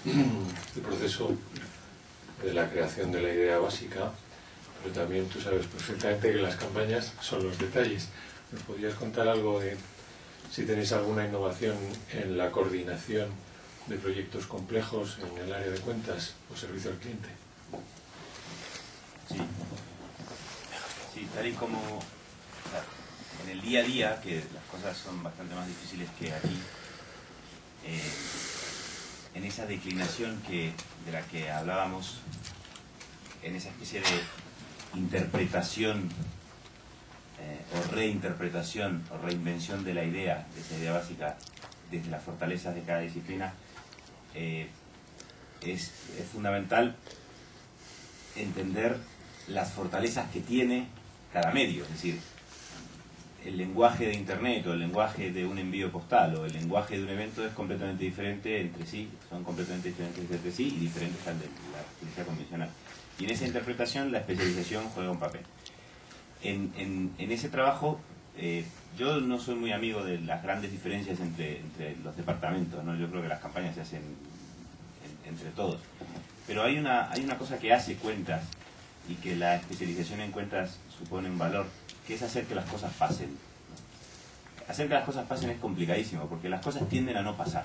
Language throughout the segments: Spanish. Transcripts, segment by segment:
el proceso de la creación de la idea básica, pero también tú sabes perfectamente que las campañas son los detalles. ¿Nos podrías contar algo de si tenéis alguna innovación en la coordinación de proyectos complejos en el área de cuentas o servicio al cliente? Sí, sí, tal y como, o sea, en el día a día, que las cosas son bastante más difíciles que aquí, en esa declinación de la que hablábamos, en esa especie de interpretación o reinterpretación o reinvención de la idea, de esa idea básica, desde las fortalezas de cada disciplina, es fundamental entender las fortalezas que tiene cada medio, es decir, el lenguaje de internet o el lenguaje de un envío postal o el lenguaje de un evento es completamente diferente entre sí, son completamente diferentes entre sí y diferentes al de la publicidad convencional. Y en esa interpretación la especialización juega un papel. En ese trabajo, yo no soy muy amigo de las grandes diferencias entre los departamentos, ¿no? Yo creo que las campañas se hacen entre todos. Pero hay una cosa que hace cuentas y que la especialización en cuentas supone un valor, que es hacer que las cosas pasen. Hacer que las cosas pasen es complicadísimo, porque las cosas tienden a no pasar.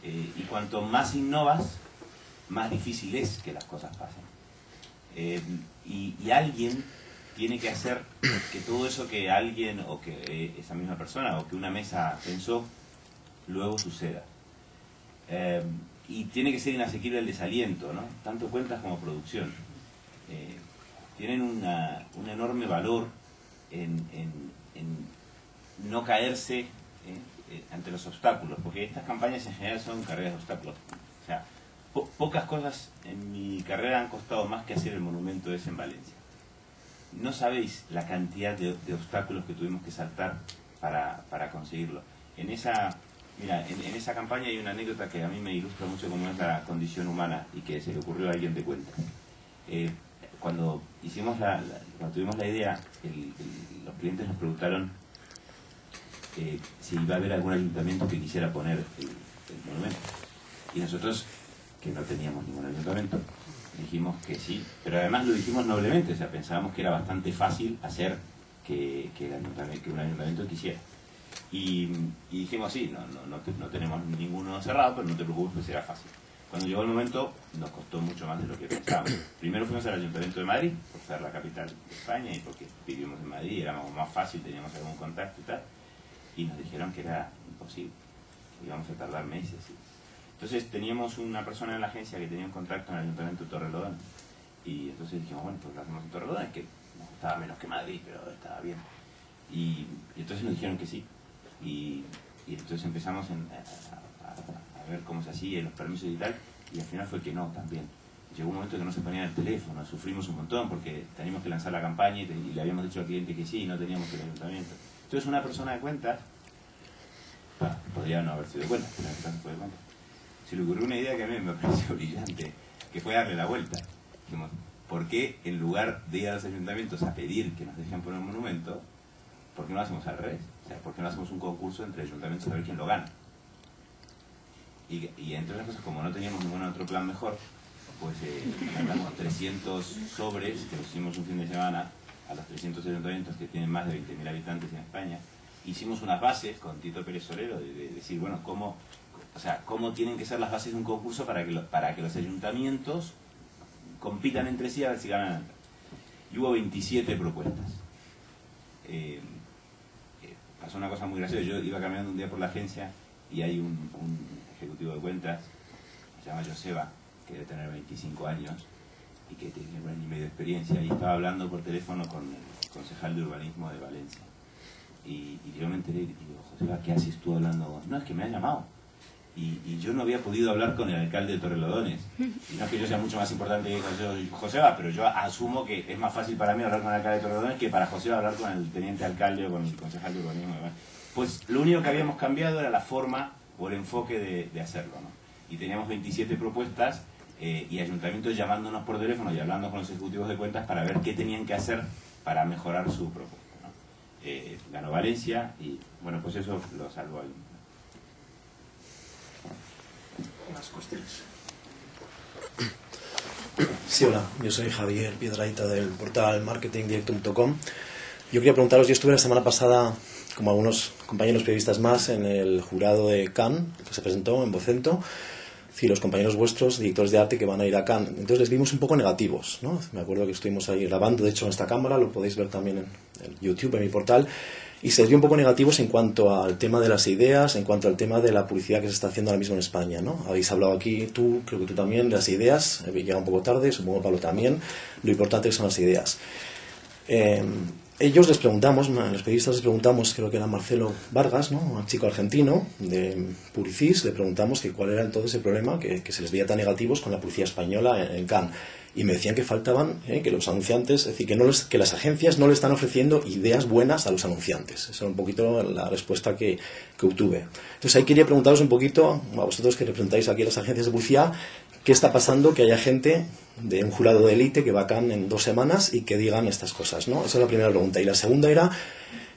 Y cuanto más innovas, más difícil es que las cosas pasen. Y alguien tiene que hacer que todo eso que alguien, o que esa misma persona, o que una mesa pensó, luego suceda. Y tiene que ser inasequible el desaliento, ¿no? Tanto cuentas como producción. Tienen un enorme valor en no caerse ante los obstáculos, porque estas campañas en general son carreras de obstáculos. O sea, pocas cosas en mi carrera han costado más que hacer el monumento ese en Valencia. No sabéis la cantidad de obstáculos que tuvimos que saltar para conseguirlo. En esa campaña hay una anécdota que a mí me ilustra mucho cómo es la condición humana y que se le ocurrió a alguien de cuenta. Cuando tuvimos la idea, los clientes nos preguntaron si iba a haber algún ayuntamiento que quisiera poner el monumento. Y nosotros, que no teníamos ningún ayuntamiento, dijimos que sí, pero además lo dijimos noblemente, o sea, pensábamos que era bastante fácil hacer que un ayuntamiento quisiera. Y dijimos, sí, no tenemos ninguno cerrado, pero no te preocupes, pues será fácil. Cuando llegó el momento, nos costó mucho más de lo que pensábamos. Primero fuimos al Ayuntamiento de Madrid, por ser la capital de España y porque vivimos en Madrid, éramos más fácil, teníamos algún contacto y tal, y nos dijeron que era imposible, que íbamos a tardar meses. Entonces teníamos una persona en la agencia que tenía un contacto en el Ayuntamiento de Torrelodones, y entonces dijimos, bueno, pues lo hacemos en Torrelodones, que nos costaba menos que Madrid, pero estaba bien. Y entonces nos dijeron que sí, y entonces empezamos a ver cómo se hacía, los permisos y tal, y al final fue que no, también. Llegó un momento que no se ponía el teléfono, sufrimos un montón porque teníamos que lanzar la campaña y le habíamos dicho al cliente que sí y no teníamos que ir al ayuntamiento. Entonces una persona de cuentas, podría no haber sido de cuentas, pero en este caso fue de cuentas, se le ocurrió una idea que a mí me pareció brillante, que fue darle la vuelta. Dijimos, ¿por qué en lugar de ir a los ayuntamientos a pedir que nos dejen poner un monumento, por qué no lo hacemos al revés? O sea, ¿por qué no hacemos un concurso entre ayuntamientos a ver quién lo gana? Y entre otras cosas, como no teníamos ningún otro plan mejor, pues mandamos 300 sobres, que los hicimos un fin de semana, a los 300 ayuntamientos que tienen más de 20.000 habitantes en España. Hicimos unas bases con Tito Pérez Solero, de decir, bueno, cómo tienen que ser las bases de un concurso para que los ayuntamientos compitan entre sí a ver si ganan. Y hubo 27 propuestas. Pasó una cosa muy graciosa. Yo iba caminando un día por la agencia y hay un ejecutivo de cuentas, se llama Joseba, que debe tener 25 años y que tiene 1 año y medio de experiencia, y estaba hablando por teléfono con el concejal de urbanismo de Valencia. Y yo me enteré y digo, Joseba, ¿qué haces tú hablando? No, es que me han llamado. Y yo no había podido hablar con el alcalde de Torrelodones. Y no es que yo sea mucho más importante que Joseba, pero yo asumo que es más fácil para mí hablar con el alcalde de Torrelodones que para Joseba hablar con el teniente alcalde o con el concejal de urbanismo. Pues lo único que habíamos cambiado era la forma o el enfoque de hacerlo, ¿no? Y teníamos 27 propuestas y ayuntamientos llamándonos por teléfono y hablando con los ejecutivos de cuentas para ver qué tenían que hacer para mejorar su propuesta, ¿no? Ganó Valencia y, bueno, pues eso lo salvó ahí. unas cuestiones. Sí, hola, yo soy Javier Piedrahita del portal marketingdirecto.com. Yo quería preguntaros, yo estuve la semana pasada, como algunos compañeros periodistas más, en el jurado de Cannes, que se presentó en Vocento, y los compañeros vuestros, directores de arte, que van a ir a Cannes. Entonces les vimos un poco negativos, ¿no? Me acuerdo que estuvimos ahí grabando, de hecho, en esta cámara, lo podéis ver también en YouTube, en mi portal, y se les vio un poco negativos en cuanto al tema de las ideas, en cuanto al tema de la publicidad que se está haciendo ahora mismo en España, ¿no? Habéis hablado aquí, tú, creo que tú también, de las ideas, llega un poco tarde, supongo Pablo también, lo importante que son las ideas. Ellos les preguntamos, los periodistas les preguntamos, creo que era Marcelo Vargas, ¿no? Un chico argentino de Publicis, le preguntamos que cuál era entonces el problema que se les veía tan negativos con la publicidad española en Cannes. Y me decían que faltaban, que los anunciantes, es decir, que las agencias no le están ofreciendo ideas buenas a los anunciantes. Esa era un poquito la respuesta que obtuve. Entonces ahí quería preguntaros un poquito, a vosotros que representáis aquí a las agencias de publicidad, ¿qué está pasando que haya gente de un jurado de élite que va a Cannes en 2 semanas y que digan estas cosas, ¿no? Esa es la primera pregunta. Y la segunda era,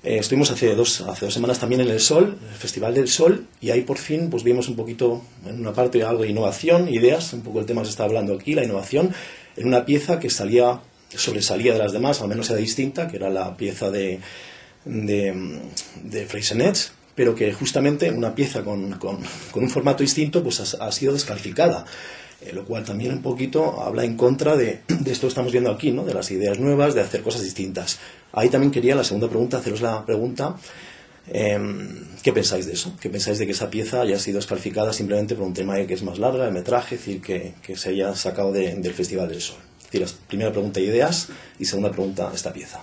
estuvimos hace dos semanas también en el Sol, el Festival del Sol, y ahí por fin pues vimos un poquito, en una parte, algo de innovación, ideas, un poco el tema que se está hablando aquí, la innovación, en una pieza que sobresalía de las demás, al menos era distinta, que era la pieza de Freysenet, pero que justamente una pieza con un formato distinto pues ha sido descalificada. Lo cual también un poquito habla en contra de esto que estamos viendo aquí, ¿no? De las ideas nuevas, de hacer cosas distintas. Ahí también quería, la segunda pregunta, haceros la pregunta, ¿qué pensáis de eso? ¿Qué pensáis de que esa pieza haya sido descalificada simplemente por un tema que es más larga, el metraje, es decir, que se haya sacado del Festival del Sol? Es decir, primera pregunta, ideas, y segunda pregunta, esta pieza.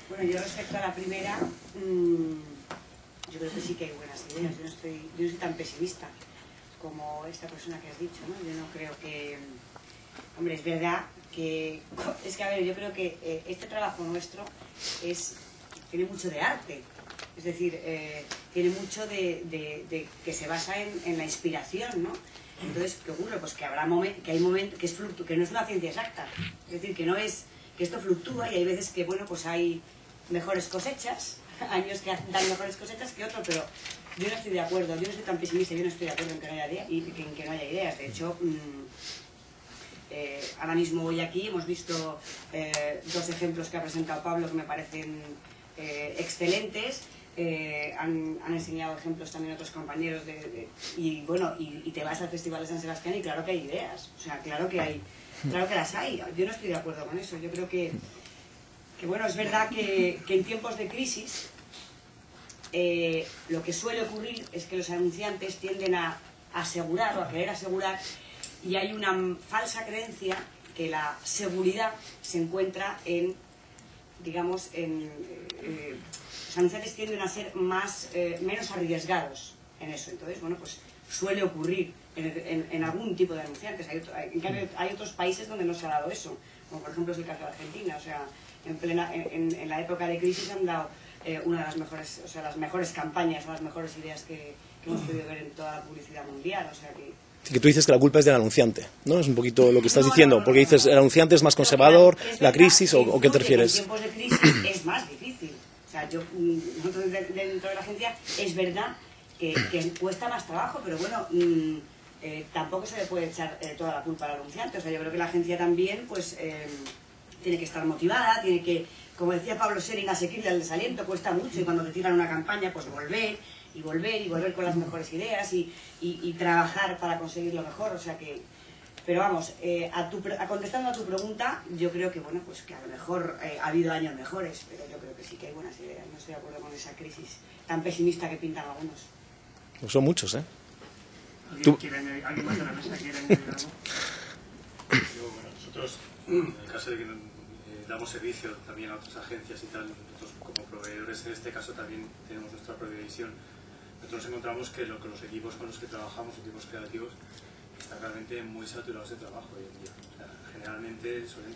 Bueno, yo respecto a la primera, yo creo que sí que hay buenas ideas. Yo no soy tan pesimista como esta persona que has dicho, ¿no? Yo no creo que... Hombre, es verdad que... Es que, a ver, yo creo que este trabajo nuestro tiene mucho de arte. Es decir, tiene mucho de que se basa en la inspiración, ¿no? Entonces, ¿qué ocurre? Pues que hay momentos que no es una ciencia exacta. Es decir, que esto fluctúa y hay veces que, bueno, pues hay mejores cosechas, años que dan mejores cosechas que otros, pero yo no estoy de acuerdo, yo no soy tan pesimista, yo no estoy de acuerdo en que no haya ideas y en que no haya ideas. De hecho, ahora mismo hoy aquí hemos visto 2 ejemplos que ha presentado Pablo que me parecen excelentes. Han enseñado ejemplos también otros compañeros y bueno, y te vas al Festival de San Sebastián y claro que hay ideas, o sea, claro que las hay. Yo no estoy de acuerdo con eso. Yo creo que bueno, es verdad que en tiempos de crisis lo que suele ocurrir es que los anunciantes tienden a asegurar o a querer asegurar, y hay una falsa creencia que la seguridad se encuentra en, digamos, los anunciantes tienden a ser menos arriesgados en eso. Entonces, bueno, pues suele ocurrir en algún tipo de anunciantes. En cambio, hay otros países donde no se ha dado eso, como por ejemplo es el caso de Argentina. O sea, en la época de crisis han dado una de las mejores, o sea, las mejores campañas o las mejores ideas que hemos podido ver en toda la publicidad mundial. O sea que tú dices que la culpa es del anunciante, ¿no? Es un poquito lo que estás diciendo, porque dices el anunciante es más conservador, la crisis, ¿o qué te refieres? En tiempos de crisis es más difícil. O sea, nosotros dentro de la agencia es verdad que cuesta más trabajo, pero bueno, tampoco se le puede echar toda la culpa al anunciante. O sea, yo creo que la agencia también, pues, tiene que estar motivada, tiene que, como decía Pablo, ser inasequible al desaliento, cuesta mucho, y cuando te tiran una campaña, pues volver con las mejores ideas y trabajar para conseguir lo mejor. O sea que, pero vamos, contestando a tu pregunta, yo creo que, bueno, pues que a lo mejor ha habido años mejores, pero yo creo que sí que hay buenas ideas. No estoy de acuerdo con esa crisis tan pesimista que pintan algunos. Pues son muchos, ¿eh? ¿Alguien más de la mesa quiere añadir algo? Bueno, nosotros, en el caso de que damos servicio también a otras agencias y tal, nosotros como proveedores en este caso también tenemos nuestra propia división. Nosotros encontramos que los equipos con los que trabajamos, equipos creativos, están realmente muy saturados de trabajo hoy en día. O sea, generalmente suelen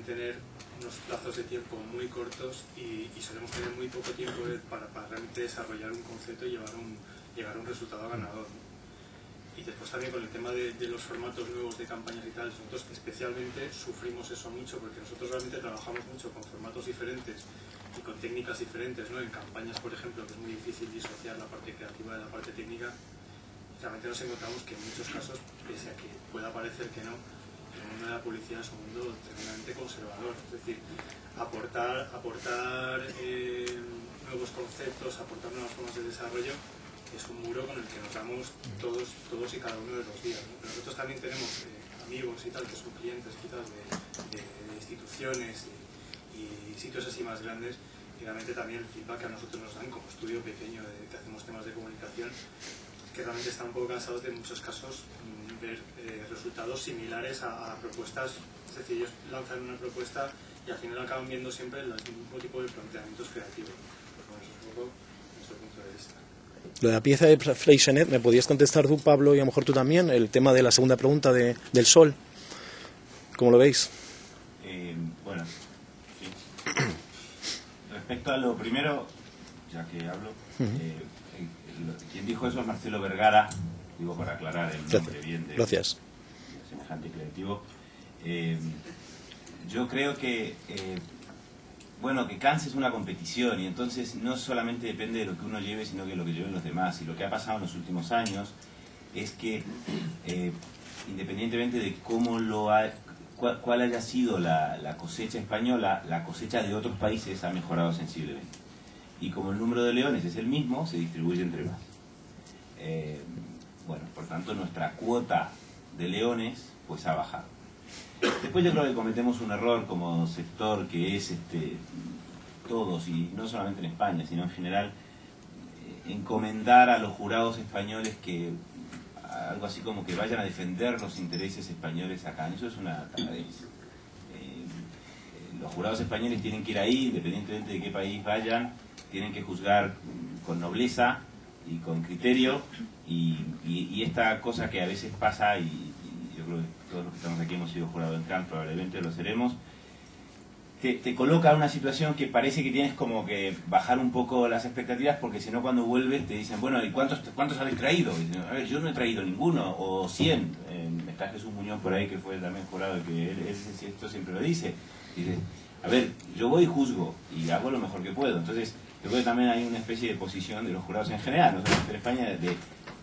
tener unos plazos de tiempo muy cortos y solemos tener muy poco tiempo para realmente desarrollar un concepto y llegar a un resultado ganador, ¿no? Y después también con el tema de los formatos nuevos de campañas y tal, nosotros especialmente sufrimos eso mucho, porque nosotros realmente trabajamos mucho con formatos diferentes con técnicas diferentes, ¿no? En campañas, por ejemplo, que es muy difícil disociar la parte creativa de la parte técnica, realmente nos encontramos que en muchos casos, pese a que pueda parecer que no, el mundo de la publicidad es un mundo tremendamente conservador, es decir, aportar nuevos conceptos, aportar nuevas formas de desarrollo es un muro con el que nos damos todos y cada uno de los días, ¿no? Pero nosotros también tenemos amigos y tal, que son clientes quizás de instituciones y sitios así más grandes, y realmente también el feedback que a nosotros nos dan como estudio pequeño que hacemos temas de comunicación, que realmente están un poco cansados de en muchos casos ver resultados similares a propuestas, es decir, ellos lanzan una propuesta y al final acaban viendo siempre el mismo tipo de planteamientos creativos. Pues bueno, eso es un poco nuestro punto de vista. Lo de la pieza de Freixenet, ¿me podías contestar tú, Pablo, y a lo mejor tú también? El tema de la segunda pregunta del sol. ¿Cómo lo veis? Bueno, sí. Respecto a lo primero, ya que hablo, quien dijo eso es Marcelo Vergara, digo por aclarar el nombre bien de semejante creativo. Yo creo que bueno, que Cannes es una competición y entonces no solamente depende de lo que uno lleve, sino que lo que lleven los demás. Y lo que ha pasado en los últimos años es que, independientemente de cómo cuál haya sido la cosecha española, la cosecha de otros países ha mejorado sensiblemente. Y como el número de leones es el mismo, se distribuye entre más. Bueno, por tanto, nuestra cuota de leones pues ha bajado. Después yo creo que cometemos un error como sector, que es todos, y no solamente en España, sino en general, encomendar a los jurados españoles que algo así como que vayan a defender los intereses españoles acá. Eso es una taradez. Los jurados españoles tienen que ir ahí, independientemente de qué país vayan, tienen que juzgar con nobleza y con criterio, y esta cosa que a veces pasa, y yo creo que todos los que estamos aquí hemos sido jurados en Cannes, probablemente lo seremos, te coloca en una situación que parece que tienes como que bajar un poco las expectativas, porque si no cuando vuelves te dicen, bueno, ¿y cuántos habéis traído? Y dicen, a ver, yo no he traído ninguno, o 100. Está Jesús Muñoz por ahí, que fue también jurado, que él esto siempre lo dice. Dice, a ver, yo voy y juzgo, y hago lo mejor que puedo. Entonces, yo creo que también hay una especie de posición de los jurados en general, no solamente en España,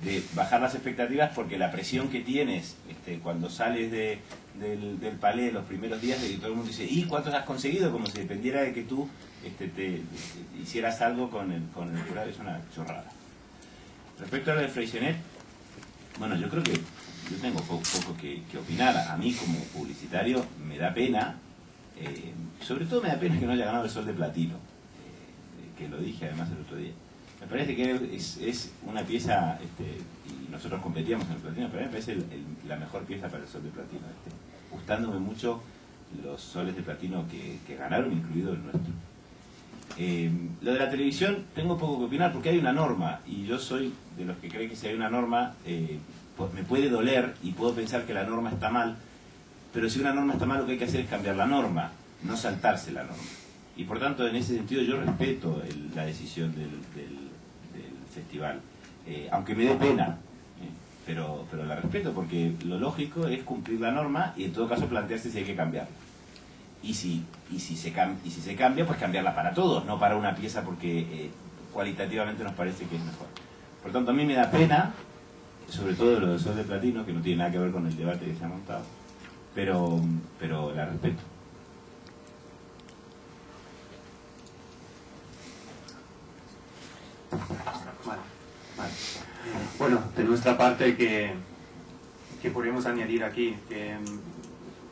de bajar las expectativas, porque la presión que tienes cuando sales del palé los primeros días, de que todo el mundo dice, ¿y cuántos has conseguido? Como si dependiera de que tú te hicieras algo con el jurado. Es una chorrada. Respecto a lo de Freixenet, bueno, yo creo que yo tengo poco que opinar. A mí como publicitario me da pena, sobre todo me da pena que no haya ganado el Sol de Platino, que lo dije además el otro día. Me parece que es una pieza, y nosotros competíamos en el platino, pero a mí me parece la mejor pieza para el Sol de Platino. Gustándome mucho los soles de platino que ganaron, incluido el nuestro. Lo de la televisión, tengo poco que opinar porque hay una norma, y yo soy de los que cree que si hay una norma, me puede doler y puedo pensar que la norma está mal, pero si una norma está mal, lo que hay que hacer es cambiar la norma, no saltarse la norma. Y por tanto, en ese sentido, yo respeto la decisión del festival, aunque me dé pena, pero la respeto, porque lo lógico es cumplir la norma y en todo caso plantearse si hay que cambiarla. Y si se cambia, pues cambiarla para todos, no para una pieza porque cualitativamente nos parece que es mejor. Por tanto, a mí me da pena, sobre todo lo del Sol de Platino, que no tiene nada que ver con el debate que se ha montado, pero la respeto. Vale. Bueno, de nuestra parte que podemos añadir aquí, que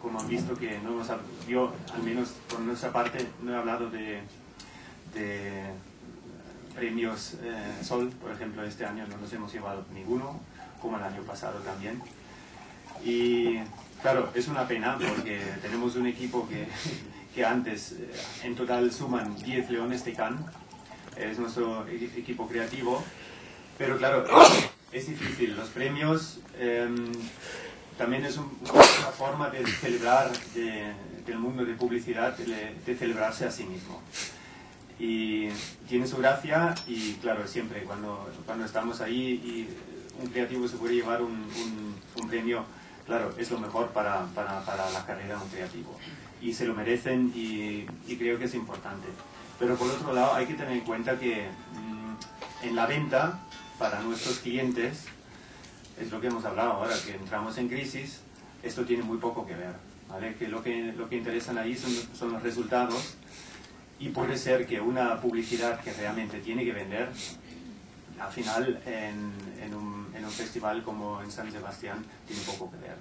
como han visto que no hemos, yo al menos por nuestra parte no he hablado de premios Sol, por ejemplo, este año no nos hemos llevado ninguno, como el año pasado también. Y claro, es una pena porque tenemos un equipo que antes en total suman 10 leones de Cannes. Es nuestro equipo creativo, pero claro, es difícil. Los premios también es una forma de celebrar del mundo de publicidad, de celebrarse a sí mismo. Y tiene su gracia, y claro, siempre cuando estamos ahí y un creativo se puede llevar un premio, claro, es lo mejor para la carrera de un creativo. Y se lo merecen, y creo que es importante. Pero por otro lado hay que tener en cuenta que en la venta para nuestros clientes, es lo que hemos hablado ahora, que entramos en crisis, esto tiene muy poco que ver, ¿vale? Que lo que interesan ahí son los resultados, y puede ser que una publicidad que realmente tiene que vender, al final en un festival como en San Sebastián tiene poco que ver.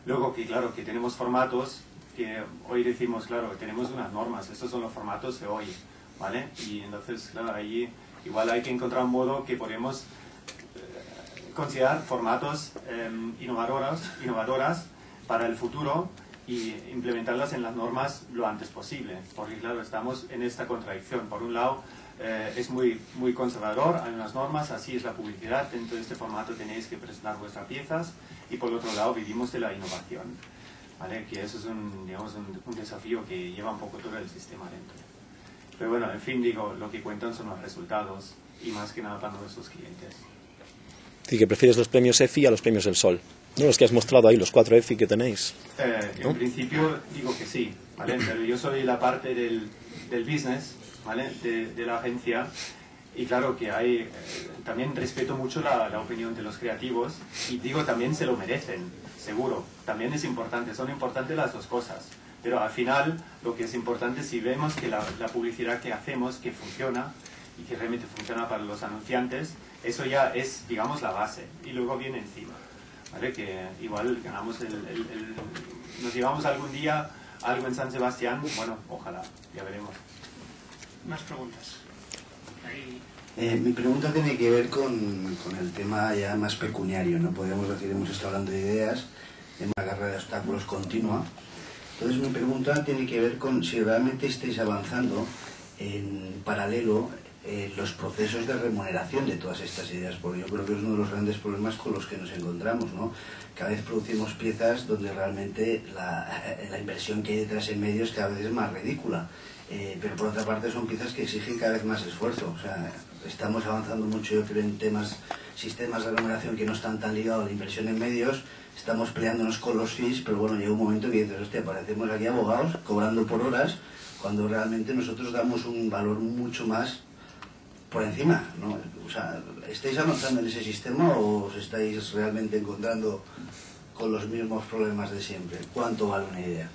Luego que claro, que tenemos formatos que hoy decimos, claro, tenemos unas normas, estos son los formatos de hoy, ¿vale? Y entonces, claro, ahí igual hay que encontrar un modo que podemos considerar formatos innovadoras para el futuro y implementarlas en las normas lo antes posible, porque claro, estamos en esta contradicción. Por un lado, es muy conservador, hay unas normas, así es la publicidad, dentro de este formato tenéis que presentar vuestras piezas, y por otro lado vivimos de la innovación, ¿vale? Que eso es un desafío que lleva un poco todo el sistema dentro. Pero bueno, en fin, digo, lo que cuentan son los resultados, y más que nada para nuestros clientes. Sí, que prefieres los premios EFI a los premios del Sol, ¿no? Los que has mostrado ahí, los 4 EFI que tenéis, ¿no? En principio digo que sí, ¿vale? Pero yo soy la parte del business, ¿vale? De la agencia, y claro que hay, también respeto mucho la opinión de los creativos, y digo, también se lo merecen, seguro, también es importante, son importantes las dos cosas, pero al final lo que es importante es si vemos que la publicidad que hacemos, que funciona, y que realmente funciona para los anunciantes, eso ya es, digamos, la base, y luego viene encima, ¿vale? Que igual ganamos nos llevamos algún día algo en San Sebastián, bueno, ojalá, ya veremos. Más preguntas. Ahí. Mi pregunta tiene que ver con el tema ya más pecuniario, ¿no? Podríamos decir, hemos estado hablando de ideas, en una carrera de obstáculos continua. Entonces mi pregunta tiene que ver con si realmente estáis avanzando en paralelo los procesos de remuneración de todas estas ideas, porque yo creo que es uno de los grandes problemas con los que nos encontramos, ¿no? Cada vez producimos piezas donde realmente la inversión que hay detrás en medios cada vez es más ridícula, pero por otra parte son piezas que exigen cada vez más esfuerzo. O sea, estamos avanzando mucho, yo creo, en sistemas de remuneración que no están tan ligados a la inversión en medios. Estamos peleándonos con los fees, pero bueno, llega un momento que dices, hostia, parecemos aquí abogados cobrando por horas, cuando realmente nosotros damos un valor mucho más por encima, ¿no? O sea, ¿estáis avanzando en ese sistema o os estáis realmente encontrando con los mismos problemas de siempre? ¿Cuánto vale una idea?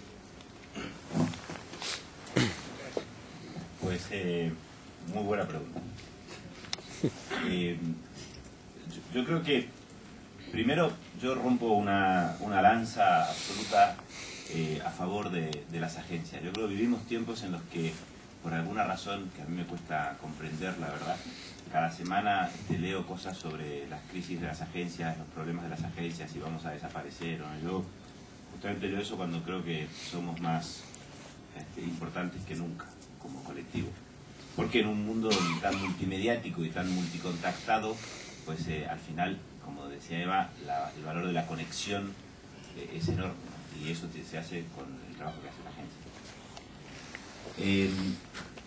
Pues muy buena pregunta. Yo creo que primero yo rompo una lanza absoluta a favor de las agencias. Yo creo que vivimos tiempos en los que, por alguna razón que a mí me cuesta comprender, la verdad, cada semana leo cosas sobre las crisis de las agencias, los problemas de las agencias, si vamos a desaparecer o no. Yo justamente leo eso cuando creo que somos más importantes que nunca como colectivo. Porque en un mundo tan multimediático y tan multicontactado, pues al final, como decía Eva, el valor de la conexión es enorme, ¿no? Y eso se hace con el trabajo que hace la agencia.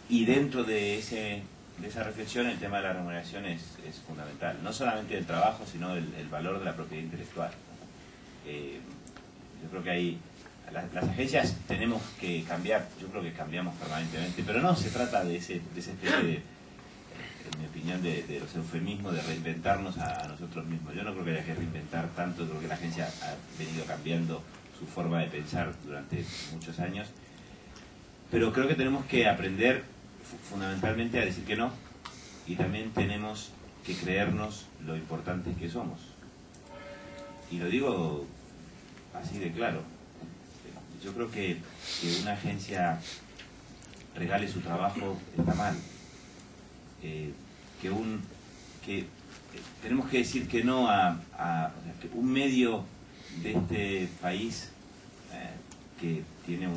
Y dentro de esa reflexión, el tema de la remuneración es fundamental, no solamente del trabajo, sino el valor de la propiedad intelectual. Yo creo que las agencias tenemos que cambiar, yo creo que cambiamos permanentemente, pero no se trata de ese especie de, en mi opinión, de los eufemismos, de reinventarnos a nosotros mismos. Yo no creo que haya que reinventar tanto, creo que la agencia ha venido cambiando su forma de pensar durante muchos años, pero creo que tenemos que aprender fundamentalmente a decir que no, y también tenemos que creernos lo importantes que somos. Y lo digo así de claro. Yo creo que una agencia regale su trabajo está mal. Que tenemos que decir que no a que un medio de este país que tiene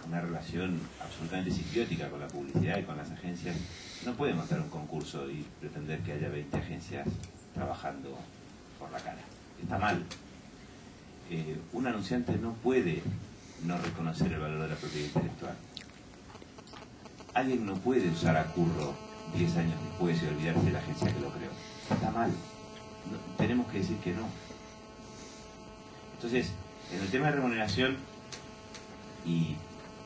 una relación absolutamente simbiótica con la publicidad y con las agencias, no puede montar un concurso y pretender que haya 20 agencias trabajando por la cara. Está mal. Un anunciante no puede no reconocer el valor de la propiedad intelectual. Alguien no puede usar a Curro 10 años después y olvidarse de la agencia que lo creó. Está mal. Tenemos que decir que no. Entonces, en el tema de remuneración, y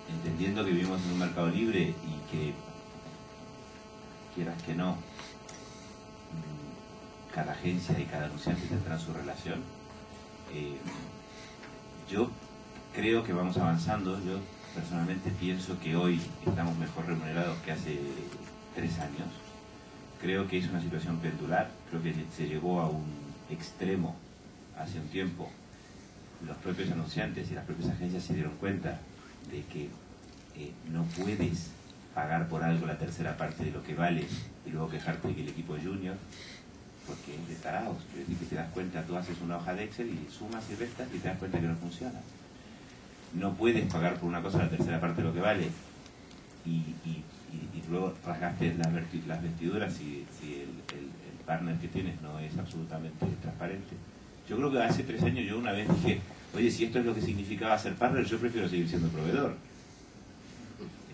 entendiendo que vivimos en un mercado libre y que, quieras que no, cada agencia y cada anunciante tendrá su relación, yo creo que vamos avanzando. Yo personalmente pienso que hoy estamos mejor remunerados que hace 3 años. Creo que es una situación pendular, creo que se llegó a un extremo hace un tiempo. Los propios anunciantes y las propias agencias se dieron cuenta de que no puedes pagar por algo la tercera parte de lo que vale y luego quejarte de que el equipo es junior, porque es de tarados. Es decir, que te das cuenta, tú haces una hoja de Excel y sumas y restas y te das cuenta que no funciona. No puedes pagar por una cosa la tercera parte de lo que vale y luego rasgaste las vestiduras si el partner que tienes no es absolutamente transparente. Yo creo que hace 3 años yo una vez dije, oye, si esto es lo que significaba ser partner, yo prefiero seguir siendo proveedor.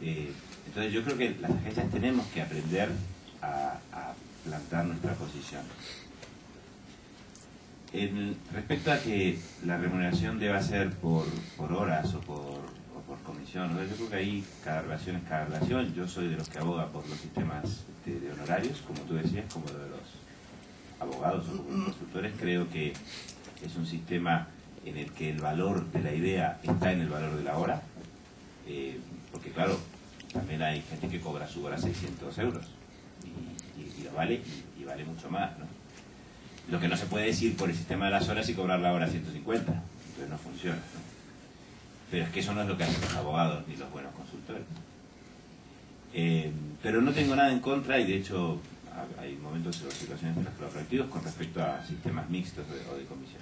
Entonces yo creo que las agencias tenemos que aprender a plantar nuestra posición. Respecto a que la remuneración deba ser por horas o por comisión, yo creo que ahí cada relación es cada relación. Yo soy de los que aboga por los sistemas de honorarios, como tú decías, como de los abogados o como consultores. Creo que es un sistema en el que el valor de la idea está en el valor de la hora, porque claro, también hay gente que cobra su hora 600 euros y lo vale y vale mucho más, ¿no? Lo que no se puede decir por el sistema de las horas y cobrar la hora 150, entonces no funciona, ¿no? Pero es que eso no es lo que hacen los abogados ni los buenos consultores. Pero no tengo nada en contra, y de hecho hay momentos o situaciones en las que lo practico con respecto a sistemas mixtos o de comisión.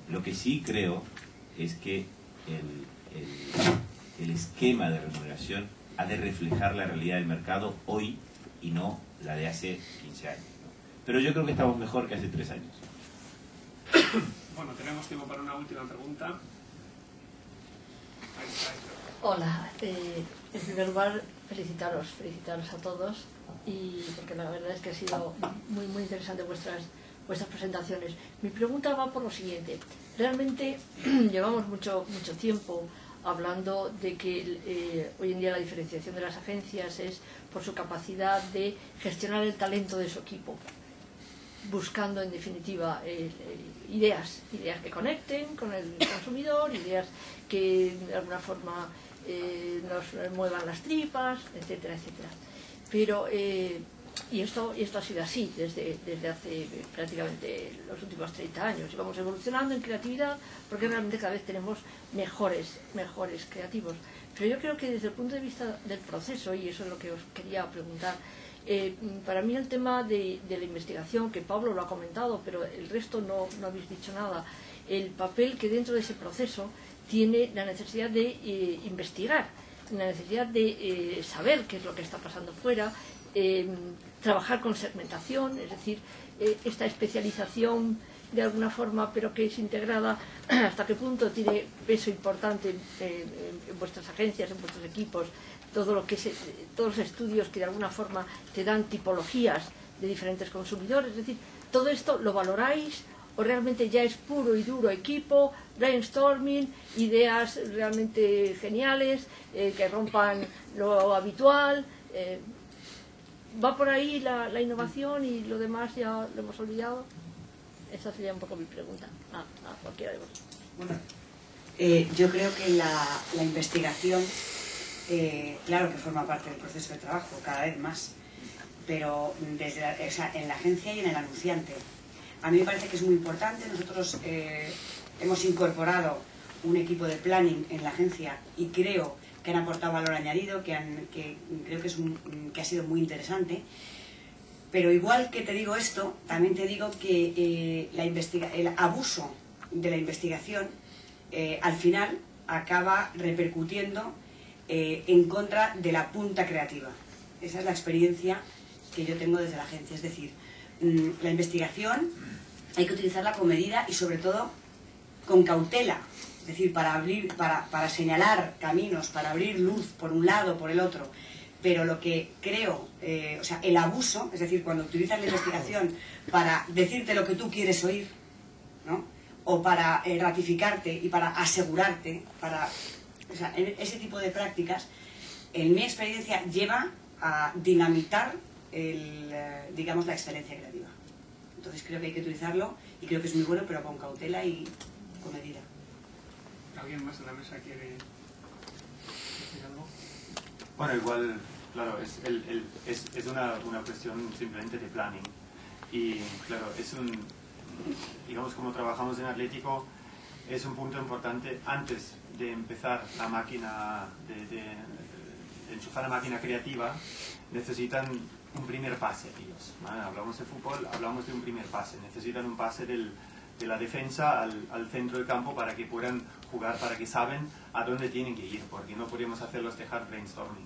Lo que sí creo es que el esquema de remuneración ha de reflejar la realidad del mercado hoy y no la de hace 15 años, ¿no? Pero yo creo que estamos mejor que hace 3 años. Bueno, tenemos tiempo para una última pregunta. Hola, en primer lugar felicitaros a todos, y porque la verdad es que ha sido muy interesante vuestras presentaciones. Mi pregunta va por lo siguiente. Realmente llevamos mucho tiempo hablando de que hoy en día la diferenciación de las agencias es por su capacidad de gestionar el talento de su equipo, buscando en definitiva ideas que conecten con el consumidor, ideas que de alguna forma nos muevan las tripas, etcétera, etcétera. Pero y esto ha sido así desde hace prácticamente los últimos 30 años. Y vamos evolucionando en creatividad porque realmente cada vez tenemos mejores creativos. Pero yo creo que desde el punto de vista del proceso, y eso es lo que os quería preguntar, para mí el tema de la investigación, que Pablo lo ha comentado, pero el resto no habéis dicho nada, el papel que dentro de ese proceso tiene la necesidad de investigar, la necesidad de saber qué es lo que está pasando fuera, trabajar con segmentación, es decir, esta especialización de alguna forma, pero que es integrada, hasta qué punto tiene peso importante en vuestras agencias, en vuestros equipos, todos los estudios que de alguna forma te dan tipologías de diferentes consumidores. Es decir, ¿todo esto lo valoráis o realmente ya es puro y duro equipo, brainstorming, ideas realmente geniales que rompan lo habitual? ¿Va por ahí la innovación y lo demás ya lo hemos olvidado? Esa sería un poco mi pregunta a cualquiera de vosotros. Bueno, yo creo que la investigación, claro que forma parte del proceso de trabajo, cada vez más, pero en la agencia y en el anunciante. A mí me parece que es muy importante. Nosotros hemos incorporado un equipo de planning en la agencia y creo que han aportado valor añadido, que creo que ha sido muy interesante. Pero igual que te digo esto, también te digo que el abuso de la investigación al final acaba repercutiendo en contra de la punta creativa. Esa es la experiencia que yo tengo desde la agencia. Es decir, la investigación hay que utilizarla con medida y sobre todo con cautela. Es decir, para señalar caminos, para abrir luz por un lado, por el otro. Pero lo que creo, o sea, el abuso, es decir, cuando utilizas la investigación para decirte lo que tú quieres oír, ¿no? O para ratificarte y para asegurarte, para O sea, en ese tipo de prácticas, en mi experiencia, lleva a dinamitar digamos, la excelencia creativa. Entonces creo que hay que utilizarlo y creo que es muy bueno, pero con cautela y con medida. ¿Alguien más en la mesa quiere decir algo? Bueno, igual, claro, es una cuestión simplemente de planning. Y claro, digamos, como trabajamos en Atlético, es un punto importante antes de empezar la máquina, de enchufar la máquina creativa, necesitan un primer pase ellos, ¿vale? Hablamos de fútbol, hablamos de un primer pase, necesitan un pase de la defensa al centro del campo para que puedan jugar, para que saben a dónde tienen que ir, porque no podemos hacerlos dejar brainstorming.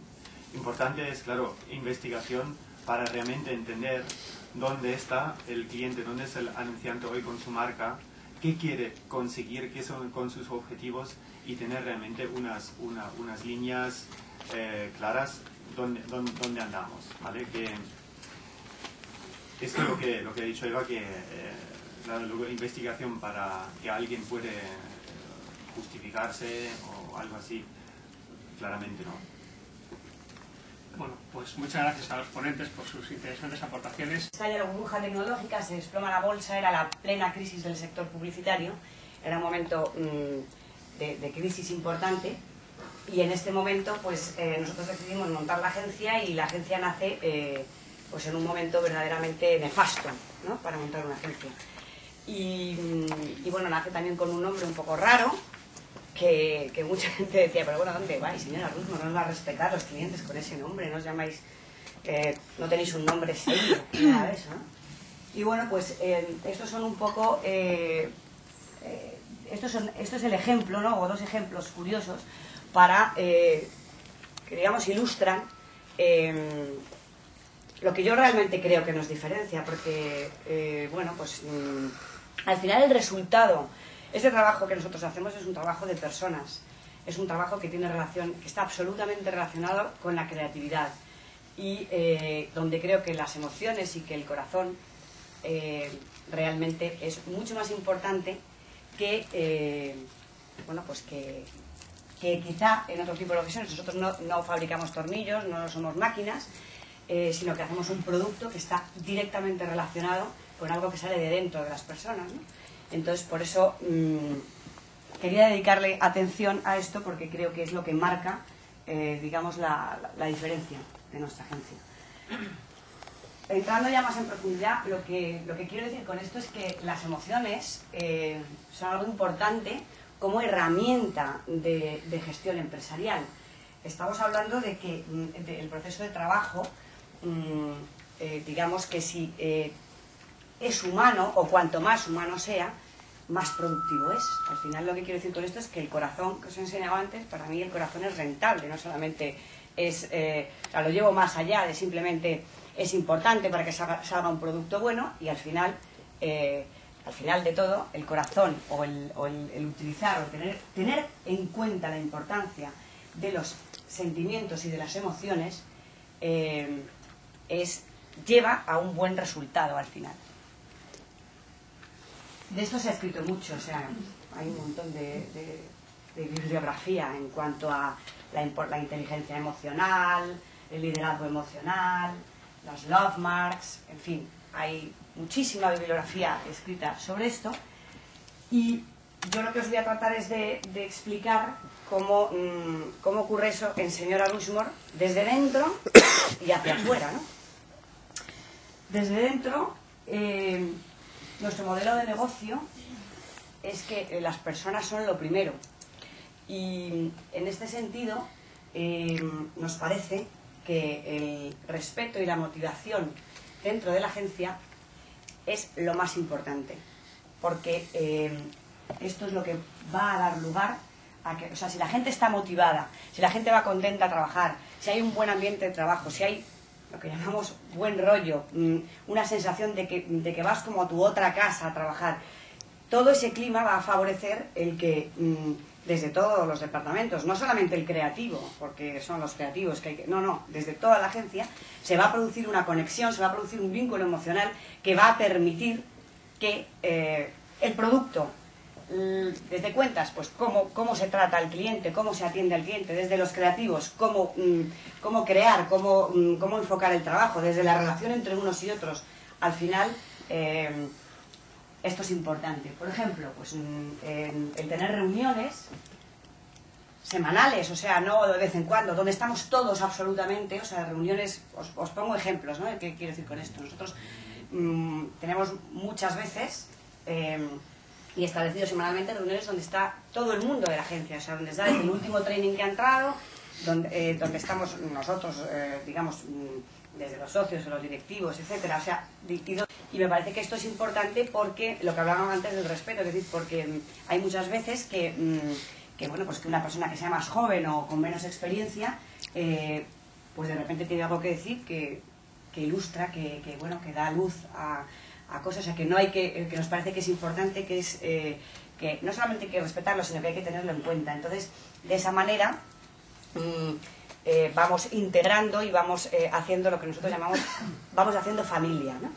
Importante es, claro, investigación para realmente entender dónde está el cliente, dónde es el anunciante hoy con su marca, qué quiere conseguir, qué son con sus objetivos y tener realmente unas líneas claras dónde andamos, ¿vale? Que esto es lo que ha dicho Eva, que la investigación para que alguien puede justificarse o algo así, claramente no. Bueno, pues muchas gracias a los ponentes por sus interesantes aportaciones. Estalla la burbuja tecnológica, se desploma la bolsa, era la plena crisis del sector publicitario, era un momento de crisis importante y en este momento pues nosotros decidimos montar la agencia y la agencia nace pues en un momento verdaderamente nefasto, ¿no?, para montar una agencia. Y bueno, nace también con un nombre un poco raro, que mucha gente decía, pero bueno, ¿dónde vais, señora Rusmor? No os va a respetar los clientes con ese nombre, no os llamáis, no tenéis un nombre serio, nada de eso, ¿no? Y bueno, pues estos son un poco, esto es el ejemplo, ¿no?, o dos ejemplos curiosos para, que digamos ilustran lo que yo realmente creo que nos diferencia, porque, bueno, pues al final el resultado, este trabajo que nosotros hacemos es un trabajo de personas, es un trabajo que tiene relación, que está absolutamente relacionado con la creatividad y donde creo que las emociones y que el corazón realmente es mucho más importante que, bueno, pues que quizá en otro tipo de profesiones. Nosotros no fabricamos tornillos, no somos máquinas, sino que hacemos un producto que está directamente relacionado con algo que sale de dentro de las personas, ¿no? Entonces, por eso quería dedicarle atención a esto, porque creo que es lo que marca, digamos, la diferencia de nuestra agencia. Entrando ya más en profundidad, lo que quiero decir con esto es que las emociones son algo importante como herramienta de gestión empresarial. Estamos hablando de que el proceso de trabajo, digamos que si es humano, o cuanto más humano sea, más productivo es. Al final lo que quiero decir con esto es que el corazón, que os he enseñado antes, para mí el corazón es rentable, no solamente es, o sea, lo llevo más allá de simplemente es importante para que salga un producto bueno, y al final de todo, el corazón o el utilizar o tener en cuenta la importancia de los sentimientos y de las emociones lleva a un buen resultado al final. De esto se ha escrito mucho, o sea, hay un montón de bibliografía en cuanto a la inteligencia emocional, el liderazgo emocional, los love marks, en fin, hay muchísima bibliografía escrita sobre esto, y yo lo que os voy a tratar es de explicar cómo ocurre eso en Señora Rusmor desde dentro y hacia afuera, ¿no? Desde dentro, nuestro modelo de negocio es que las personas son lo primero, y en este sentido nos parece que el respeto y la motivación dentro de la agencia es lo más importante, porque esto es lo que va a dar lugar a que, o sea, si la gente está motivada, si la gente va contenta a trabajar, si hay un buen ambiente de trabajo, si hay lo que llamamos buen rollo, una sensación de que vas como a tu otra casa a trabajar, todo ese clima va a favorecer el que desde todos los departamentos, no solamente el creativo, porque son los creativos que hay que... No, desde toda la agencia se va a producir una conexión, se va a producir un vínculo emocional que va a permitir que el producto, desde cuentas, pues cómo se trata al cliente, cómo se atiende al cliente, desde los creativos, cómo crear, cómo enfocar el trabajo, desde la relación entre unos y otros. Al final, esto es importante. Por ejemplo, pues el tener reuniones semanales, o sea, no de vez en cuando, donde estamos todos absolutamente, o sea, reuniones, os pongo ejemplos, ¿no? ¿Qué quiero decir con esto? Nosotros tenemos muchas veces y establecido semanalmente reuniones donde está todo el mundo de la agencia, o sea, donde está desde el último training que ha entrado, donde estamos nosotros, digamos, desde los socios, los directivos, etcétera, o sea, y me parece que esto es importante porque, lo que hablábamos antes del respeto, es decir, porque hay muchas veces que bueno, pues que una persona que sea más joven o con menos experiencia, pues de repente tiene algo que decir que ilustra, que bueno, que da luz a cosas, o sea, que no hay que nos parece que es importante, que es que no solamente hay que respetarlo, sino que hay que tenerlo en cuenta. Entonces, de esa manera vamos integrando y vamos haciendo lo que nosotros llamamos, vamos haciendo familia, ¿no?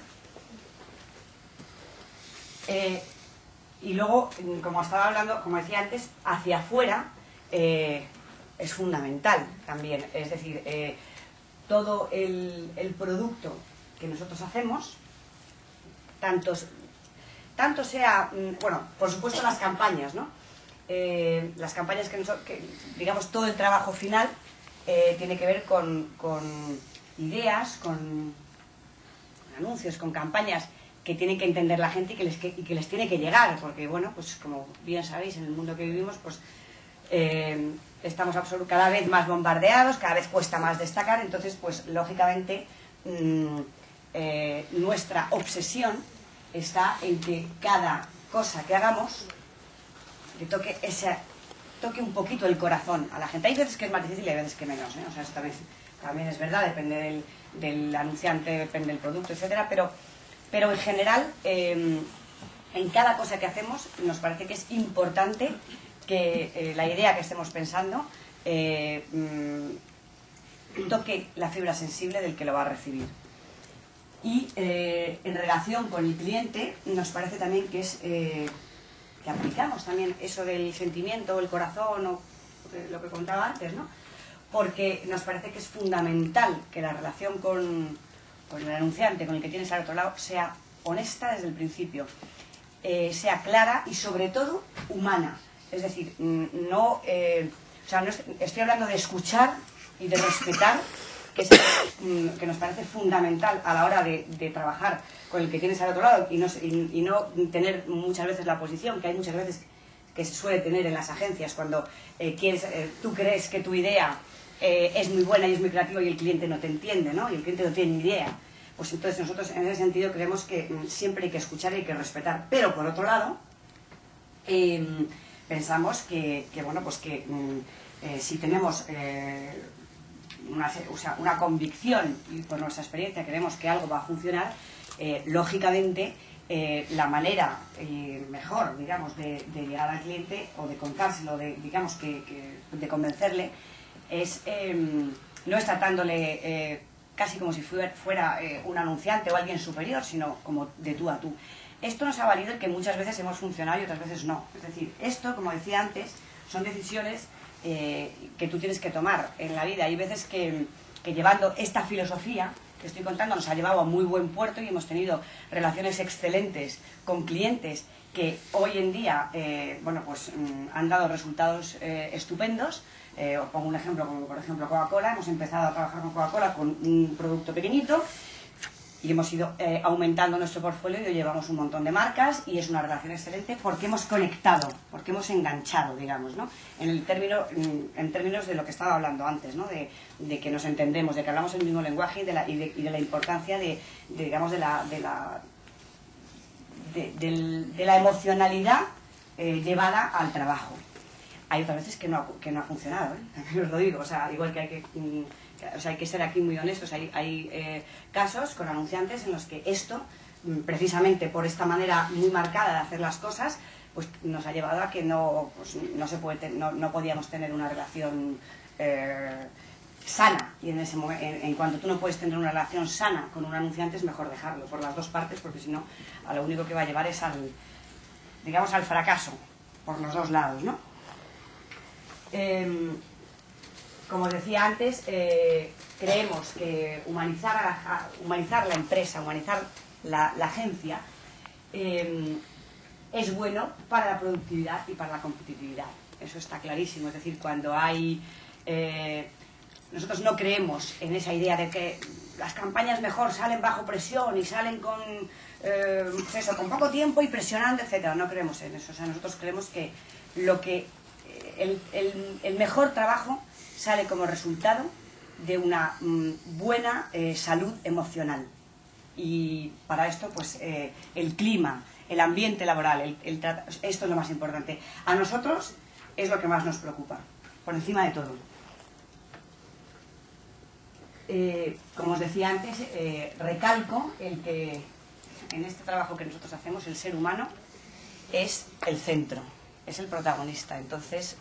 Y luego, como estaba hablando, como decía antes, hacia afuera es fundamental también. Es decir, todo el producto que nosotros hacemos, tanto sea, bueno, por supuesto las campañas, ¿no? Las campañas que digamos, todo el trabajo final tiene que ver con ideas, con anuncios, con campañas que tienen que entender la gente y que les tiene que llegar, porque bueno, pues como bien sabéis, en el mundo que vivimos, pues estamos cada vez más bombardeados, cada vez cuesta más destacar, entonces pues lógicamente nuestra obsesión está en que cada cosa que hagamos le toque un poquito el corazón a la gente. Hay veces que es más difícil y hay veces que menos, ¿eh? O sea, esto también es verdad, depende del anunciante, depende del producto, etcétera, pero en general, en cada cosa que hacemos, nos parece que es importante que la idea que estemos pensando toque la fibra sensible del que lo va a recibir. Y en relación con el cliente, nos parece también que es que aplicamos también eso del sentimiento, el corazón, o lo que contaba antes, ¿no? Porque nos parece que es fundamental que la relación con el anunciante, con el que tienes al otro lado, sea honesta desde el principio, sea clara y sobre todo humana. Es decir, no estoy hablando de escuchar y de respetar, que nos parece fundamental a la hora de trabajar con el que tienes al otro lado y no tener muchas veces la posición que hay muchas veces que se suele tener en las agencias cuando tú crees que tu idea es muy buena y es muy creativa y el cliente no te entiende, ¿no? Y el cliente no tiene ni idea. Pues entonces nosotros en ese sentido creemos que siempre hay que escuchar y hay que respetar. Pero por otro lado, pensamos que bueno, pues que si tenemos una convicción y por nuestra experiencia creemos que algo va a funcionar, lógicamente la manera mejor, digamos, de llegar al cliente o de contárselo, digamos, de convencerle, es no es tratándole casi como si fuera un anunciante o alguien superior, sino como de tú a tú. Esto nos ha valido el que muchas veces hemos funcionado y otras veces no. Es decir, esto, como decía antes, son decisiones que tú tienes que tomar en la vida. Hay veces que llevando esta filosofía que estoy contando nos ha llevado a muy buen puerto y hemos tenido relaciones excelentes con clientes que hoy en día bueno, pues, han dado resultados estupendos. Os pongo un ejemplo, como por ejemplo Coca-Cola. Hemos empezado a trabajar con Coca-Cola con un producto pequeñito y hemos ido aumentando nuestro portfolio y hoy llevamos un montón de marcas y es una relación excelente porque hemos conectado, porque hemos enganchado, digamos, ¿no? En términos de lo que estaba hablando antes, ¿no? De que nos entendemos, de que hablamos el mismo lenguaje y de la importancia digamos, de la emocionalidad llevada al trabajo. Hay otras veces que no ha funcionado, ¿eh? También os lo digo, o sea, igual que hay que ser aquí muy honestos. Hay casos con anunciantes en los que esto, precisamente por esta manera muy marcada de hacer las cosas, pues nos ha llevado a que no podíamos tener una relación sana. Y en cuanto tú no puedes tener una relación sana con un anunciante, es mejor dejarlo por las dos partes, porque si no, a lo único que va a llevar es al fracaso. por los dos lados, ¿no? Como decía antes, creemos que humanizar la empresa, humanizar la agencia, es bueno para la productividad y para la competitividad. Eso está clarísimo. Es decir, cuando hay... nosotros no creemos en esa idea de que las campañas mejor salen bajo presión y salen con, pues eso, con poco tiempo y presionando, etcétera. No creemos en eso. O sea, nosotros creemos que el mejor trabajo sale como resultado de una buena salud emocional. Y para esto, pues, el clima, el ambiente laboral, esto es lo más importante. A nosotros es lo que más nos preocupa, por encima de todo. Como os decía antes, recalco el que en este trabajo que nosotros hacemos el ser humano es el centro, es el protagonista. Entonces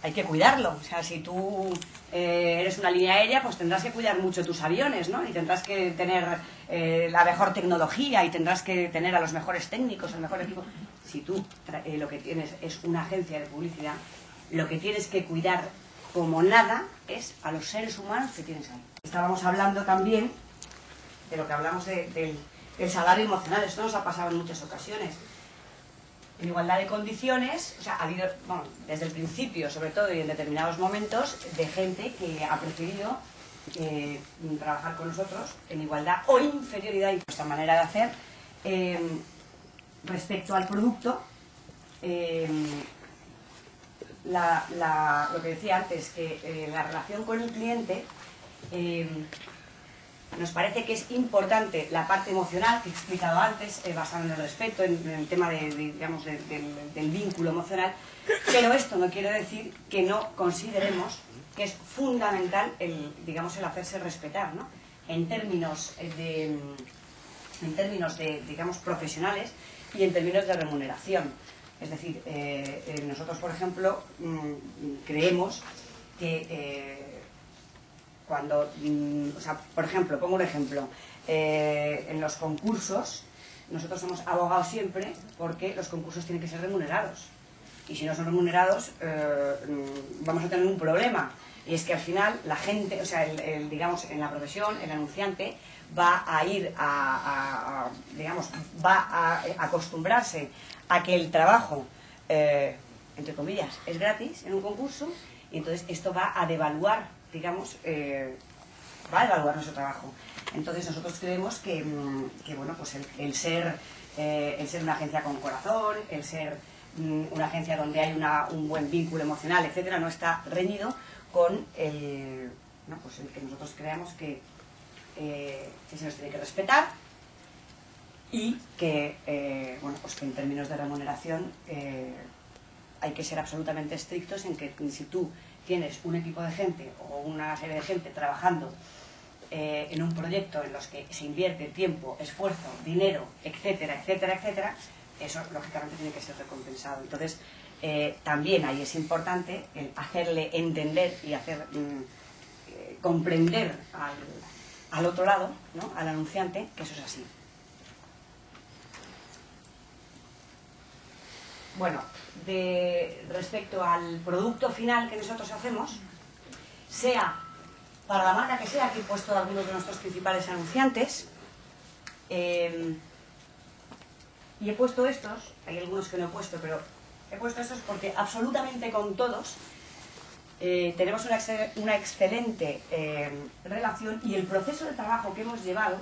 hay que cuidarlo. O sea, si tú eres una línea aérea, pues tendrás que cuidar mucho tus aviones, ¿no? Y tendrás que tener la mejor tecnología y tendrás que tener a los mejores técnicos, el mejor equipo. Si tú lo que tienes es una agencia de publicidad, lo que tienes que cuidar como nada es a los seres humanos que tienes ahí. Estábamos hablando también de lo que hablamos del salario emocional. Esto nos ha pasado en muchas ocasiones. En igualdad de condiciones, o sea, ha habido, bueno, desde el principio, sobre todo, y en determinados momentos, de gente que ha preferido trabajar con nosotros en igualdad o inferioridad en nuestra manera de hacer respecto al producto. Lo que decía antes, que la relación con el cliente, nos parece que es importante la parte emocional que he explicado antes, basada en el respeto, en el tema digamos, del vínculo emocional, pero esto no quiere decir que no consideremos que es fundamental el hacerse respetar, ¿no? En términos digamos, profesionales y en términos de remuneración. Es decir, nosotros, por ejemplo, creemos que cuando, o sea, por ejemplo, pongo un ejemplo, en los concursos, nosotros hemos abogado siempre porque los concursos tienen que ser remunerados. Y si no son remunerados, vamos a tener un problema. Y es que al final la gente, o sea, digamos, en la profesión, el anunciante va a ir digamos, va a acostumbrarse a que el trabajo, entre comillas, es gratis en un concurso, y entonces esto va a devaluar, digamos, va a devaluar nuestro trabajo. Entonces nosotros creemos que bueno, pues el ser una agencia con corazón, el ser una agencia donde hay un buen vínculo emocional, etcétera, no está reñido con el que nosotros creamos que se nos tiene que respetar y que, bueno, pues que en términos de remuneración hay que ser absolutamente estrictos en que si tú tienes un equipo de gente o una serie de gente trabajando en un proyecto en los que se invierte tiempo, esfuerzo, dinero, etcétera, etcétera, etcétera, eso lógicamente tiene que ser recompensado. Entonces, también ahí es importante el hacerle entender y hacer comprender al otro lado, ¿no?, al anunciante, que eso es así. Bueno, respecto al producto final que nosotros hacemos, sea para la marca que sea, aquí he puesto algunos de nuestros principales anunciantes, y he puesto estos, hay algunos que no he puesto, pero he puesto estos porque absolutamente con todos tenemos una excelente relación, y el proceso de trabajo que hemos llevado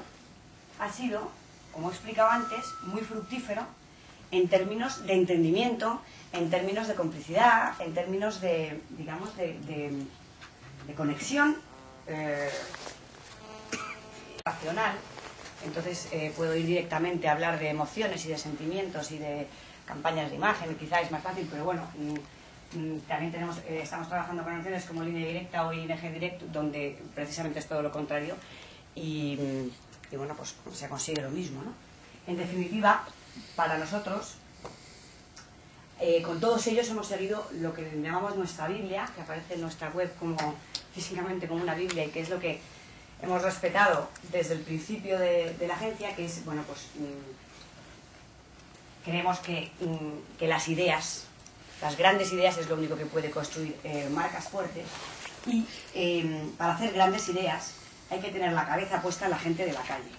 ha sido, como he explicado antes, muy fructífero en términos de entendimiento, en términos de complicidad, en términos de, digamos, de conexión racional. Entonces puedo ir directamente a hablar de emociones y de sentimientos y de campañas de imagen, quizá es más fácil, pero bueno, también estamos trabajando con anunciantes como Línea Directa o ING Direct, donde precisamente es todo lo contrario, y bueno, pues se consigue lo mismo, ¿no? En definitiva, para nosotros, con todos ellos hemos seguido lo que llamamos nuestra Biblia, que aparece en nuestra web físicamente como una Biblia, y que es lo que hemos respetado desde el principio de la agencia, que es, bueno, pues creemos que las ideas, las grandes ideas es lo único que puede construir marcas fuertes, y para hacer grandes ideas hay que tener la cabeza puesta en la gente de la calle.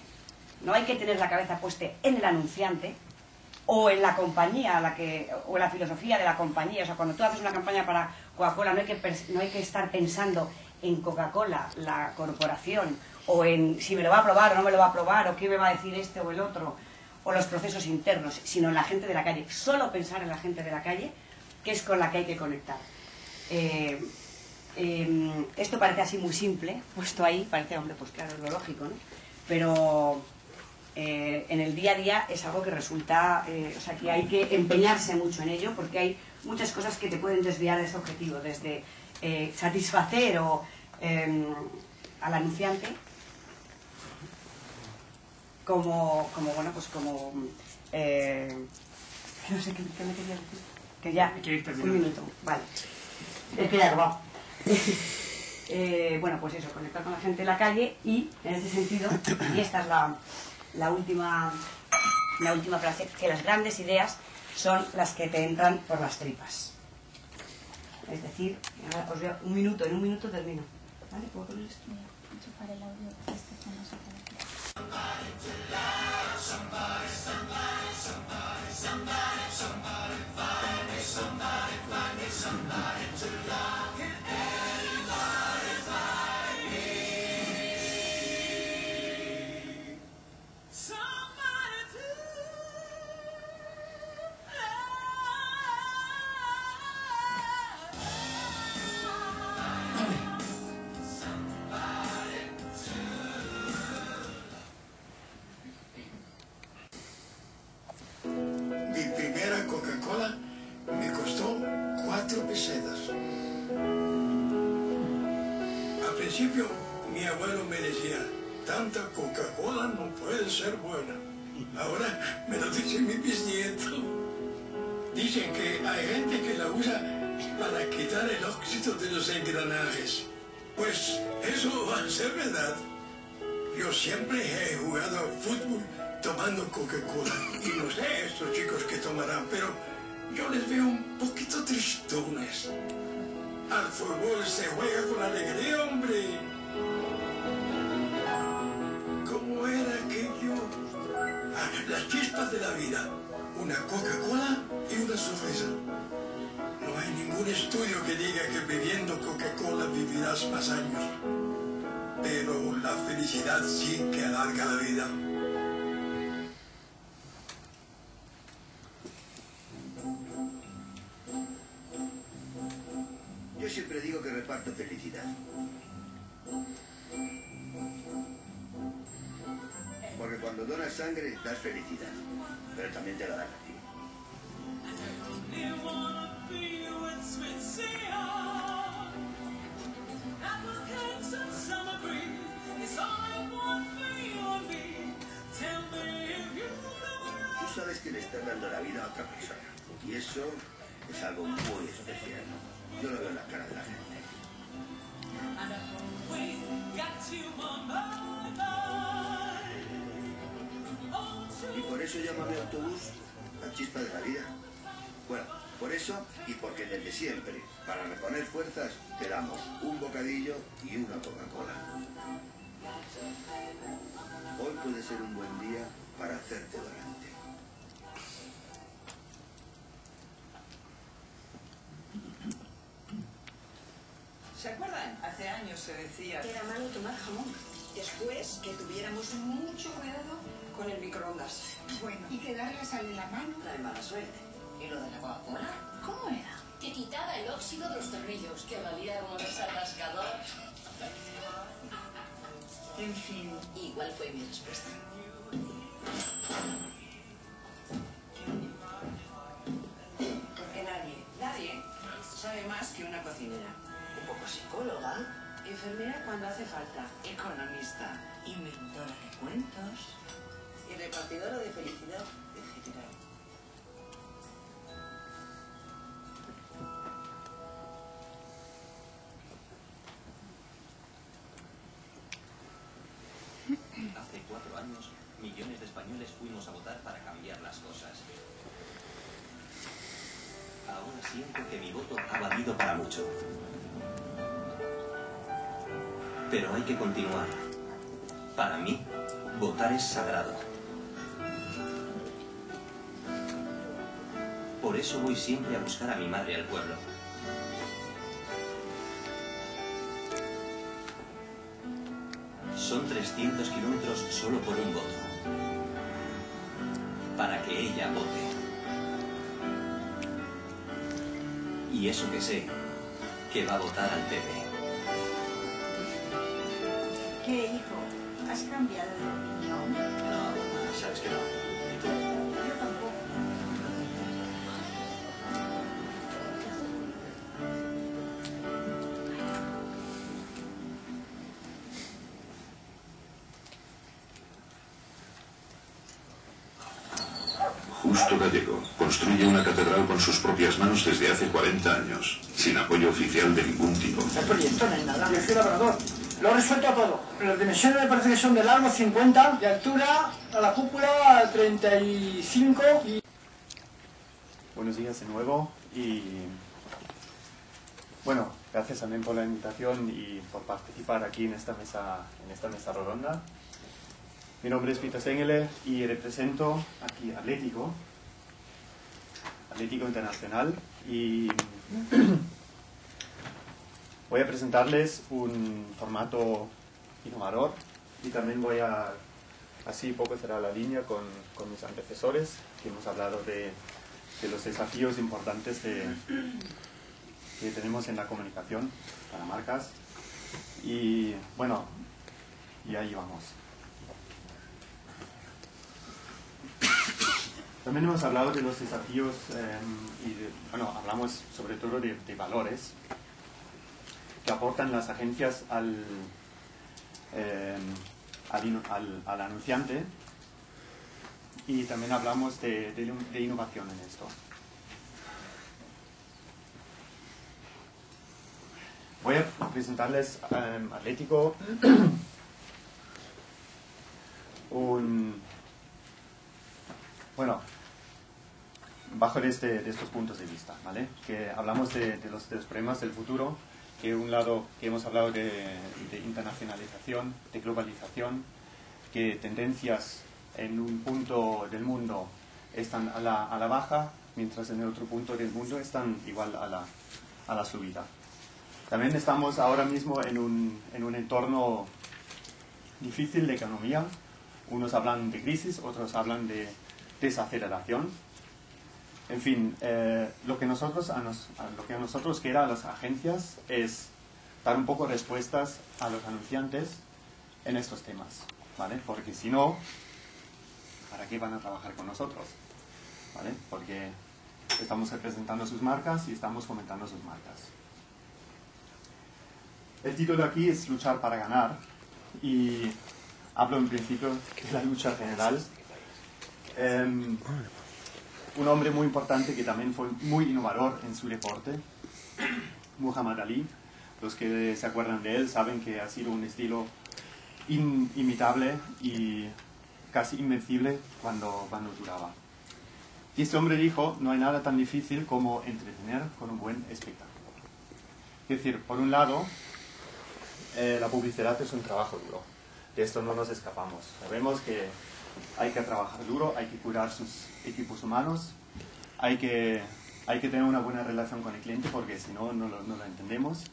No hay que tener la cabeza puesta en el anunciante o en la compañía o en la filosofía de la compañía. O sea, cuando tú haces una campaña para Coca-Cola no hay que estar pensando en Coca-Cola, la corporación, o en si me lo va a aprobar o no me lo va a aprobar, o qué me va a decir este o el otro, o los procesos internos, sino en la gente de la calle. Solo pensar en la gente de la calle, que es con la que hay que conectar. Esto parece así muy simple, puesto ahí, parece, hombre, pues claro, es lo lógico, ¿no? Pero en el día a día es algo que resulta, o sea, que hay que empeñarse mucho en ello, porque hay muchas cosas que te pueden desviar de ese objetivo, desde satisfacer al anunciante, como bueno, pues como no sé qué me quería decir, que ya, un minuto, vale, es que ya va. Bueno, pues eso, conectar con la gente de la calle, y en ese sentido, y esta es la última frase, que las grandes ideas son las que te entran por las tripas. Es decir, ahora os veo en un minuto termino. ¿Vale? ¿Puedo poner esto? Enchufar el audio este que no se puede. Mi primera Coca-Cola me costó 4 pesetas. Al principio mi abuelo me decía, tanta Coca-Cola no puede ser buena. Ahora me lo dice mi bisnieto. Dicen que hay gente que la usa para quitar el óxido de los engranajes. Pues eso va a ser verdad. Yo siempre he jugado al fútbol tomando Coca-Cola. Y no sé estos chicos que tomarán, pero yo les veo un poquito tristones. Al fútbol se juega con alegría, hombre. ¿Cómo era aquello? Ah, las chispas de la vida. Una Coca-Cola y una sonrisa. No hay ningún estudio que diga que bebiendo Coca-Cola vivirás más años. Pero la felicidad sí que alarga la vida. Yo siempre digo que reparto felicidad. Porque cuando donas sangre, das felicidad. Pero también te la dan a ti. Tú sabes que le estás dando la vida a otra persona. Y eso es algo muy especial. Yo lo veo en la cara de la gente. Y por eso llama a mi autobús la chispa de la vida. Bueno, por eso y porque desde siempre, para reponer fuerzas, te damos un bocadillo y una Coca-Cola. Hoy puede ser un buen día para hacerte donante. ¿Se acuerdan? Hace años se decía que era malo tomar jamón. Después, que tuviéramos mucho cuidado con el microondas. Bueno, y que darle sal en la mano trae mala suerte. ¿Y lo de la Coca-Cola? ¿Cómo era? Que quitaba el óxido de los tornillos, que valía como desatascador. En fin. Igual fue mi respuesta. Porque nadie sabe más que una cocinera. Un poco psicóloga, enfermera cuando hace falta, economista, inventora de cuentos y repartidora de felicidad en general. Hace 4 años, millones de españoles fuimos a votar para cambiar las cosas. Ahora siento que mi voto ha valido para mucho. Pero hay que continuar. Para mí, votar es sagrado. Por eso voy siempre a buscar a mi madre al pueblo. Son 300 kilómetros solo por un voto. Para que ella vote. Y eso que sé, que va a votar al PP. ¿Qué, hijo? ¿Has cambiado de opinión? No, mamá, sabes que no. ¿Y tú? Yo tampoco. Justo Gallego construye una catedral con sus propias manos desde hace 40 años, sin apoyo oficial de ningún tipo. El proyecto no hay nada, yo soy labrador. Lo he resuelto todo. Las dimensiones me parece que son de largo 50, de altura a la cúpula 35 y... Buenos días de nuevo y... Bueno, gracias también por la invitación y por participar aquí en esta mesa redonda. Mi nombre es Peter Sengeler y represento aquí Atlético Internacional y voy a presentarles un formato innovador y también voy a así poco cerrar la línea con mis antecesores que hemos hablado de los desafíos importantes que tenemos en la comunicación para marcas y bueno, y ahí vamos. También hemos hablado de los desafíos bueno, hablamos sobre todo de valores que aportan las agencias al anunciante y también hablamos de innovación en esto. Voy a presentarles Atlético bueno, bajo de estos puntos de vista, ¿vale? Que hablamos de los problemas del futuro, que un lado que hemos hablado de internacionalización, de globalización, que tendencias en un punto del mundo están a la baja, mientras en el otro punto del mundo están igual a la subida. También estamos ahora mismo en un entorno difícil de economía. Unos hablan de crisis, otros hablan de desaceleración. En fin, lo que a nosotros queda a las agencias es dar un poco respuestas a los anunciantes en estos temas, ¿vale? Porque si no, ¿para qué van a trabajar con nosotros? ¿Vale? Porque estamos representando sus marcas y estamos fomentando sus marcas. El título aquí es Luchar para ganar y hablo en principio de la lucha general. Un hombre muy importante que también fue muy innovador en su deporte, Muhammad Ali. Los que se acuerdan de él saben que ha sido un estilo inimitable y casi invencible cuando duraba. Y este hombre dijo, no hay nada tan difícil como entretener con un buen espectáculo. Es decir, por un lado, la publicidad es un trabajo duro. De esto no nos escapamos. Sabemos que hay que trabajar duro, hay que cuidar sus equipos humanos, hay que tener una buena relación con el cliente porque si no, no lo entendemos.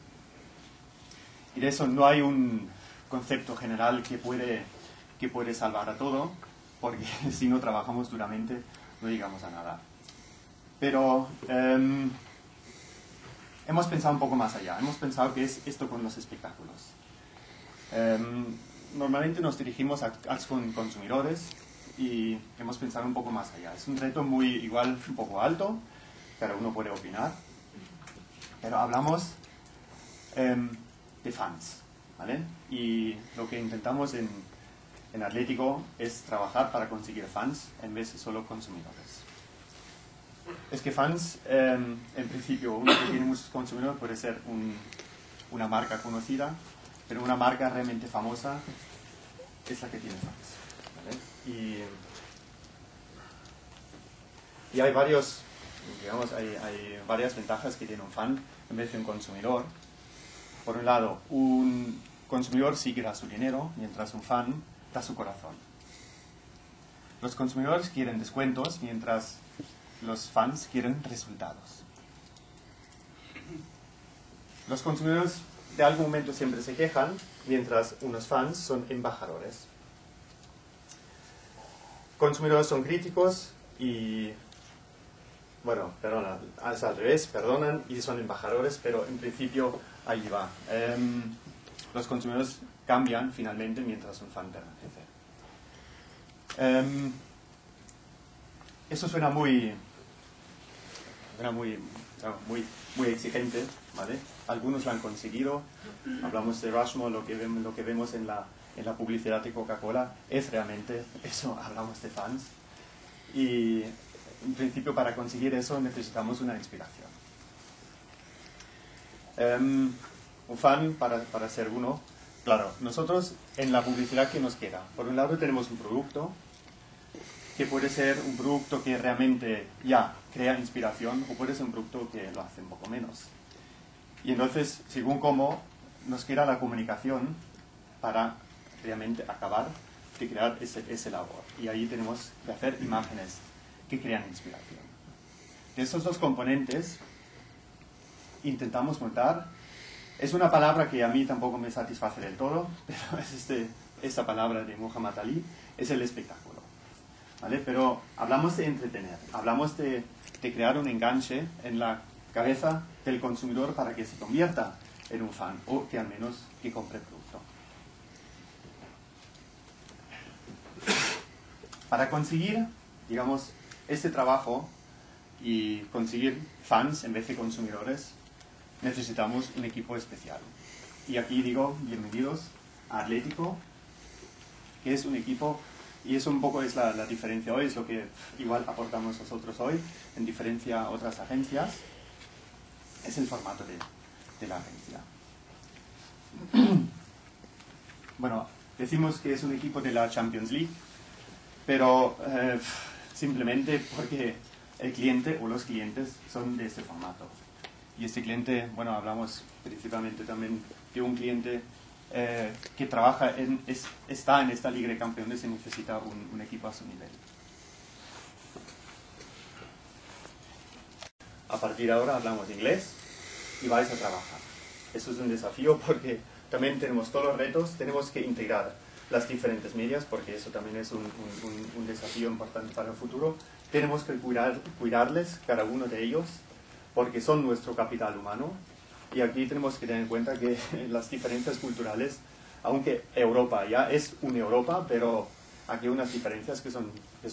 Y de eso no hay un concepto general que puede salvar a todo, porque si no trabajamos duramente no llegamos a nada. Pero hemos pensado un poco más allá, hemos pensado que es esto con los espectáculos. Normalmente nos dirigimos a consumidores y hemos pensado un poco más allá. Es un reto igual un poco alto, pero uno puede opinar. Pero hablamos de fans, ¿vale? Y lo que intentamos en Atlético es trabajar para conseguir fans en vez de solo consumidores. Es que fans, en principio, uno que tiene muchos consumidores puede ser una marca conocida, pero una marca realmente famosa es la que tiene fans, ¿vale? Y hay varios digamos, hay varias ventajas que tiene un fan en vez de un consumidor. Por un lado, un consumidor sí que da su dinero, mientras un fan da su corazón. Los consumidores quieren descuentos, mientras los fans quieren resultados. Los consumidores de algún momento siempre se quejan, mientras unos fans son embajadores. Consumidores son críticos y, bueno, perdona, es al revés, perdonan y son embajadores, pero en principio ahí va. Los consumidores cambian finalmente mientras un fan permanece. Eso suena muy exigente, ¿vale? Algunos lo han conseguido. Hablamos de Rushmore, lo que vemos en la publicidad de Coca-Cola es realmente eso, hablamos de fans. Y en principio para conseguir eso necesitamos una inspiración. Un fan para ser uno. Claro, nosotros en la publicidad que nos queda, por un lado tenemos un producto que puede ser un producto que realmente ya crea inspiración o puede ser un producto que lo hace un poco menos. Y entonces, según cómo, nos queda la comunicación para realmente acabar de crear ese labor. Y ahí tenemos que hacer imágenes que crean inspiración. De esos dos componentes intentamos montar. Es una palabra que a mí tampoco me satisface del todo, pero es esta palabra de Muhammad Ali, es el espectáculo. ¿Vale? Pero hablamos de entretener, hablamos de crear un enganche en la cabeza del consumidor para que se convierta en un fan o que al menos que compre el producto. Para conseguir, digamos, este trabajo y conseguir fans en vez de consumidores, necesitamos un equipo especial. Y aquí digo, bienvenidos a Atlético, que es un equipo, y eso un poco es la diferencia hoy, es lo que igual aportamos nosotros hoy, en diferencia a otras agencias, es el formato de la agencia. Bueno, decimos que es un equipo de la Champions League, pero simplemente porque el cliente o los clientes son de este formato. Y este cliente, bueno, hablamos principalmente también de un cliente que trabaja está en esta Liga de Campeones y necesita un equipo a su nivel. A partir de ahora hablamos inglés y vais a trabajar. Eso es un desafío porque también tenemos todos los retos, tenemos que integrar las diferentes medias porque eso también es un desafío importante para el futuro. Tenemos que cuidarles, cada uno de ellos, porque son nuestro capital humano. Y aquí tenemos que tener en cuenta que las diferencias culturales, aunque Europa ya es una Europa, pero aquí hay unas diferencias que son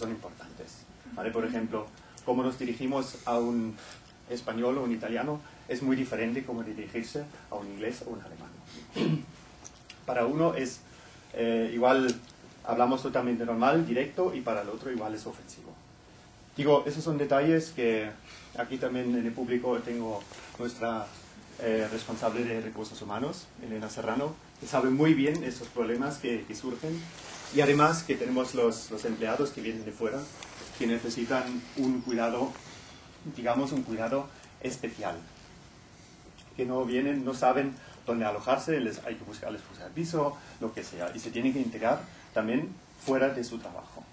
importantes. ¿Vale? Por ejemplo, cómo nos dirigimos a un español o un italiano es muy diferente como dirigirse a un inglés o un alemán. Para uno es igual, hablamos totalmente normal, directo, y para el otro igual es ofensivo. Digo, esos son detalles que aquí también en el público tengo nuestra responsable de recursos humanos, Elena Serrano, que sabe muy bien esos problemas que surgen, y además que tenemos los empleados que vienen de fuera, que necesitan un cuidado, digamos un cuidado especial, que no vienen, no saben dónde alojarse, hay que buscarles piso, lo que sea, y se tienen que integrar también fuera de su trabajo.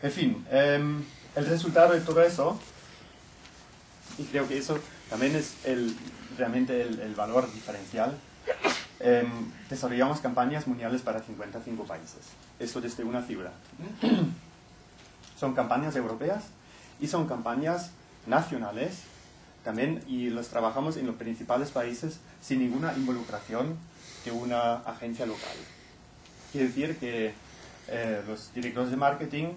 En fin, el resultado de todo eso, y creo que eso también es realmente el valor diferencial, desarrollamos campañas mundiales para 55 países. Esto desde una ciudad. Son campañas europeas y son campañas nacionales también, y los trabajamos en los principales países sin ninguna involucración de una agencia local. Quiere decir que los directores de marketing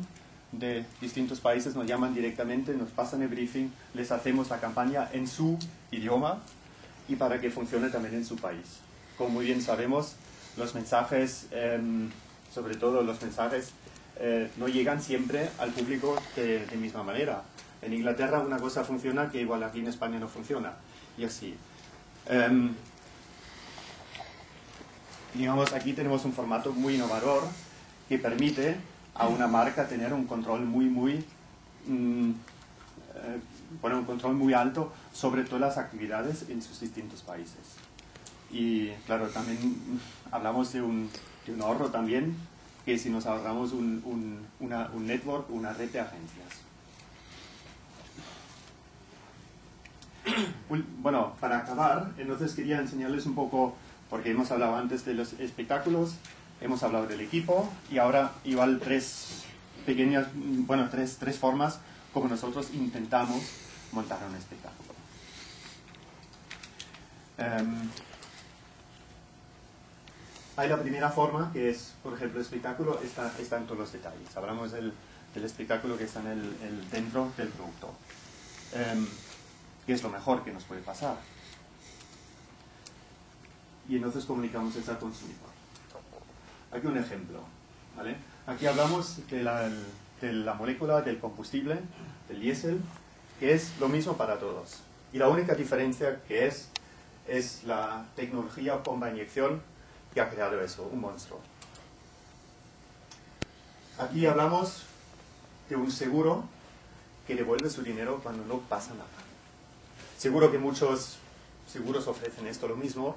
de distintos países nos llaman directamente, nos pasan el briefing, les hacemos la campaña en su idioma y para que funcione también en su país. Como muy bien sabemos, los mensajes, sobre todo los mensajes, no llegan siempre al público de misma manera. En Inglaterra una cosa funciona que igual aquí en España no funciona, y así. Digamos, aquí tenemos un formato muy innovador que permite a una marca tener un control muy poner un control muy alto sobre todas las actividades en sus distintos países. Y claro, también hablamos de un ahorro también, que si nos ahorramos un network, una red de agencias. Bueno, para acabar, entonces quería enseñarles un poco, porque hemos hablado antes de los espectáculos, hemos hablado del equipo, y ahora igual tres formas como nosotros intentamos montar un espectáculo. Hay la primera forma, que es, por ejemplo, el espectáculo está en todos los detalles. Hablamos del espectáculo que está dentro del producto. Que es lo mejor que nos puede pasar. Y entonces comunicamos eso al consumidor. Aquí un ejemplo, ¿vale? Aquí hablamos de la molécula del combustible, del diésel, que es lo mismo para todos. Y la única diferencia que es la tecnología bomba inyección que ha creado eso, un monstruo. Aquí hablamos de un seguro que devuelve su dinero cuando no pasa nada. Seguro que muchos seguros ofrecen esto lo mismo,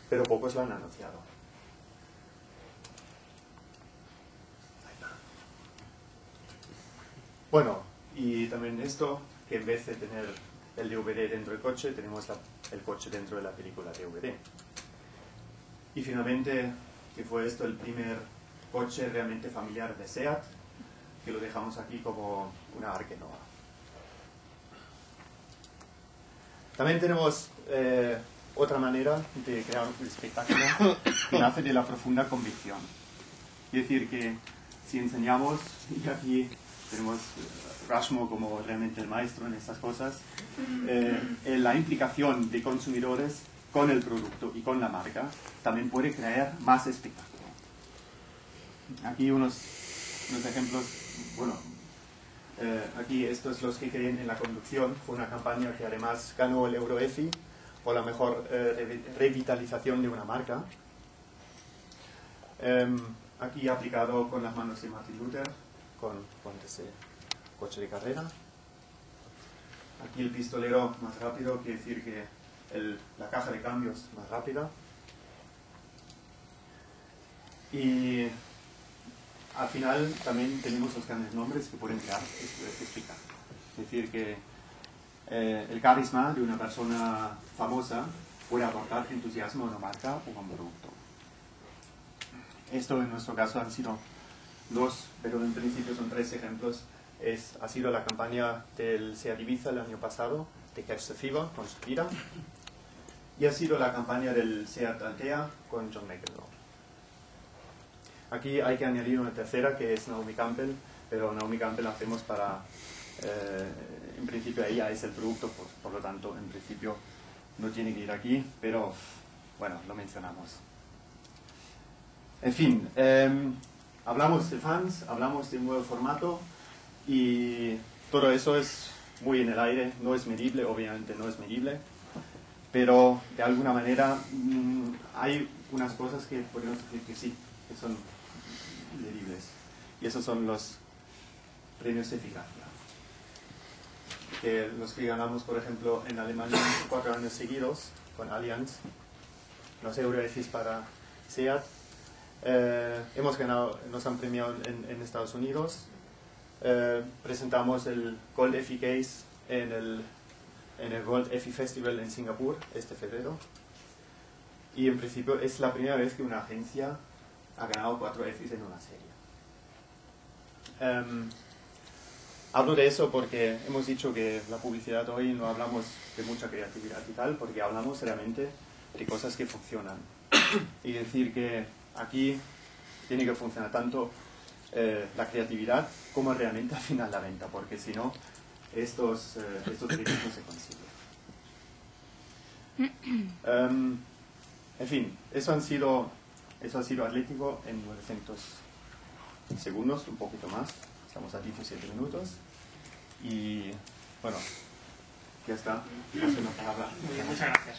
pero pocos lo han anunciado. Bueno, y también esto, que en vez de tener el DVD dentro del coche, tenemos el coche dentro de la película DVD. Y finalmente, que fue esto el primer coche realmente familiar de SEAT, que lo dejamos aquí como una Arkenoa. También tenemos otra manera de crear un espectáculo que nace de la profunda convicción. Es decir, que si enseñamos, y aquí tenemos Rashmo como realmente el maestro en estas cosas, la implicación de consumidores con el producto y con la marca también puede crear más espectáculo. Aquí unos ejemplos, bueno, aquí estos los que creen en la conducción, fue una campaña que además ganó el EuroEFI por la mejor revitalización de una marca. Aquí aplicado con las manos de Martin Luther, con ese coche de carrera. Aquí el pistolero más rápido, quiere decir que la caja de cambios más rápida. Y al final también tenemos los grandes nombres que pueden crear espectáculo. Es decir, que el carisma de una persona famosa puede aportar entusiasmo a una marca o a un producto. Esto en nuestro caso han sido dos, pero en principio son tres ejemplos. Ha sido la campaña del SEAT Ibiza el año pasado, de Catch the Fever, con Shakira, y ha sido la campaña del SEAT Altea con John McEnroe. Aquí hay que añadir una tercera, que es Naomi Campbell, pero Naomi Campbell hacemos para, en principio ella es el producto, por lo tanto, en principio no tiene que ir aquí, pero bueno, lo mencionamos. En fin, hablamos de fans, hablamos de un nuevo formato, y todo eso es muy en el aire, no es medible, obviamente no es medible, pero de alguna manera hay unas cosas que podemos decir que sí, que son medibles. Y esos son los premios de eficacia. Que los que ganamos, por ejemplo, en Alemania 4 años seguidos, con Allianz, los EuroEFIs para SEAT. Hemos ganado, nos han premiado en Estados Unidos. Presentamos el Gold EFI Case en el Gold EFI Festival en Singapur este febrero. Y en principio es la primera vez que una agencia ha ganado 4 EFIs en una serie. Hablo de eso porque hemos dicho que la publicidad hoy no hablamos de mucha creatividad y tal, porque hablamos realmente de cosas que funcionan. Y decir que aquí tiene que funcionar tanto la creatividad como realmente al final la venta, porque si no, estos créditos no se consiguen. En fin, eso ha sido Atlético en 900 segundos, un poquito más. Estamos a 17 minutos. Y bueno, ya está. Muchas gracias.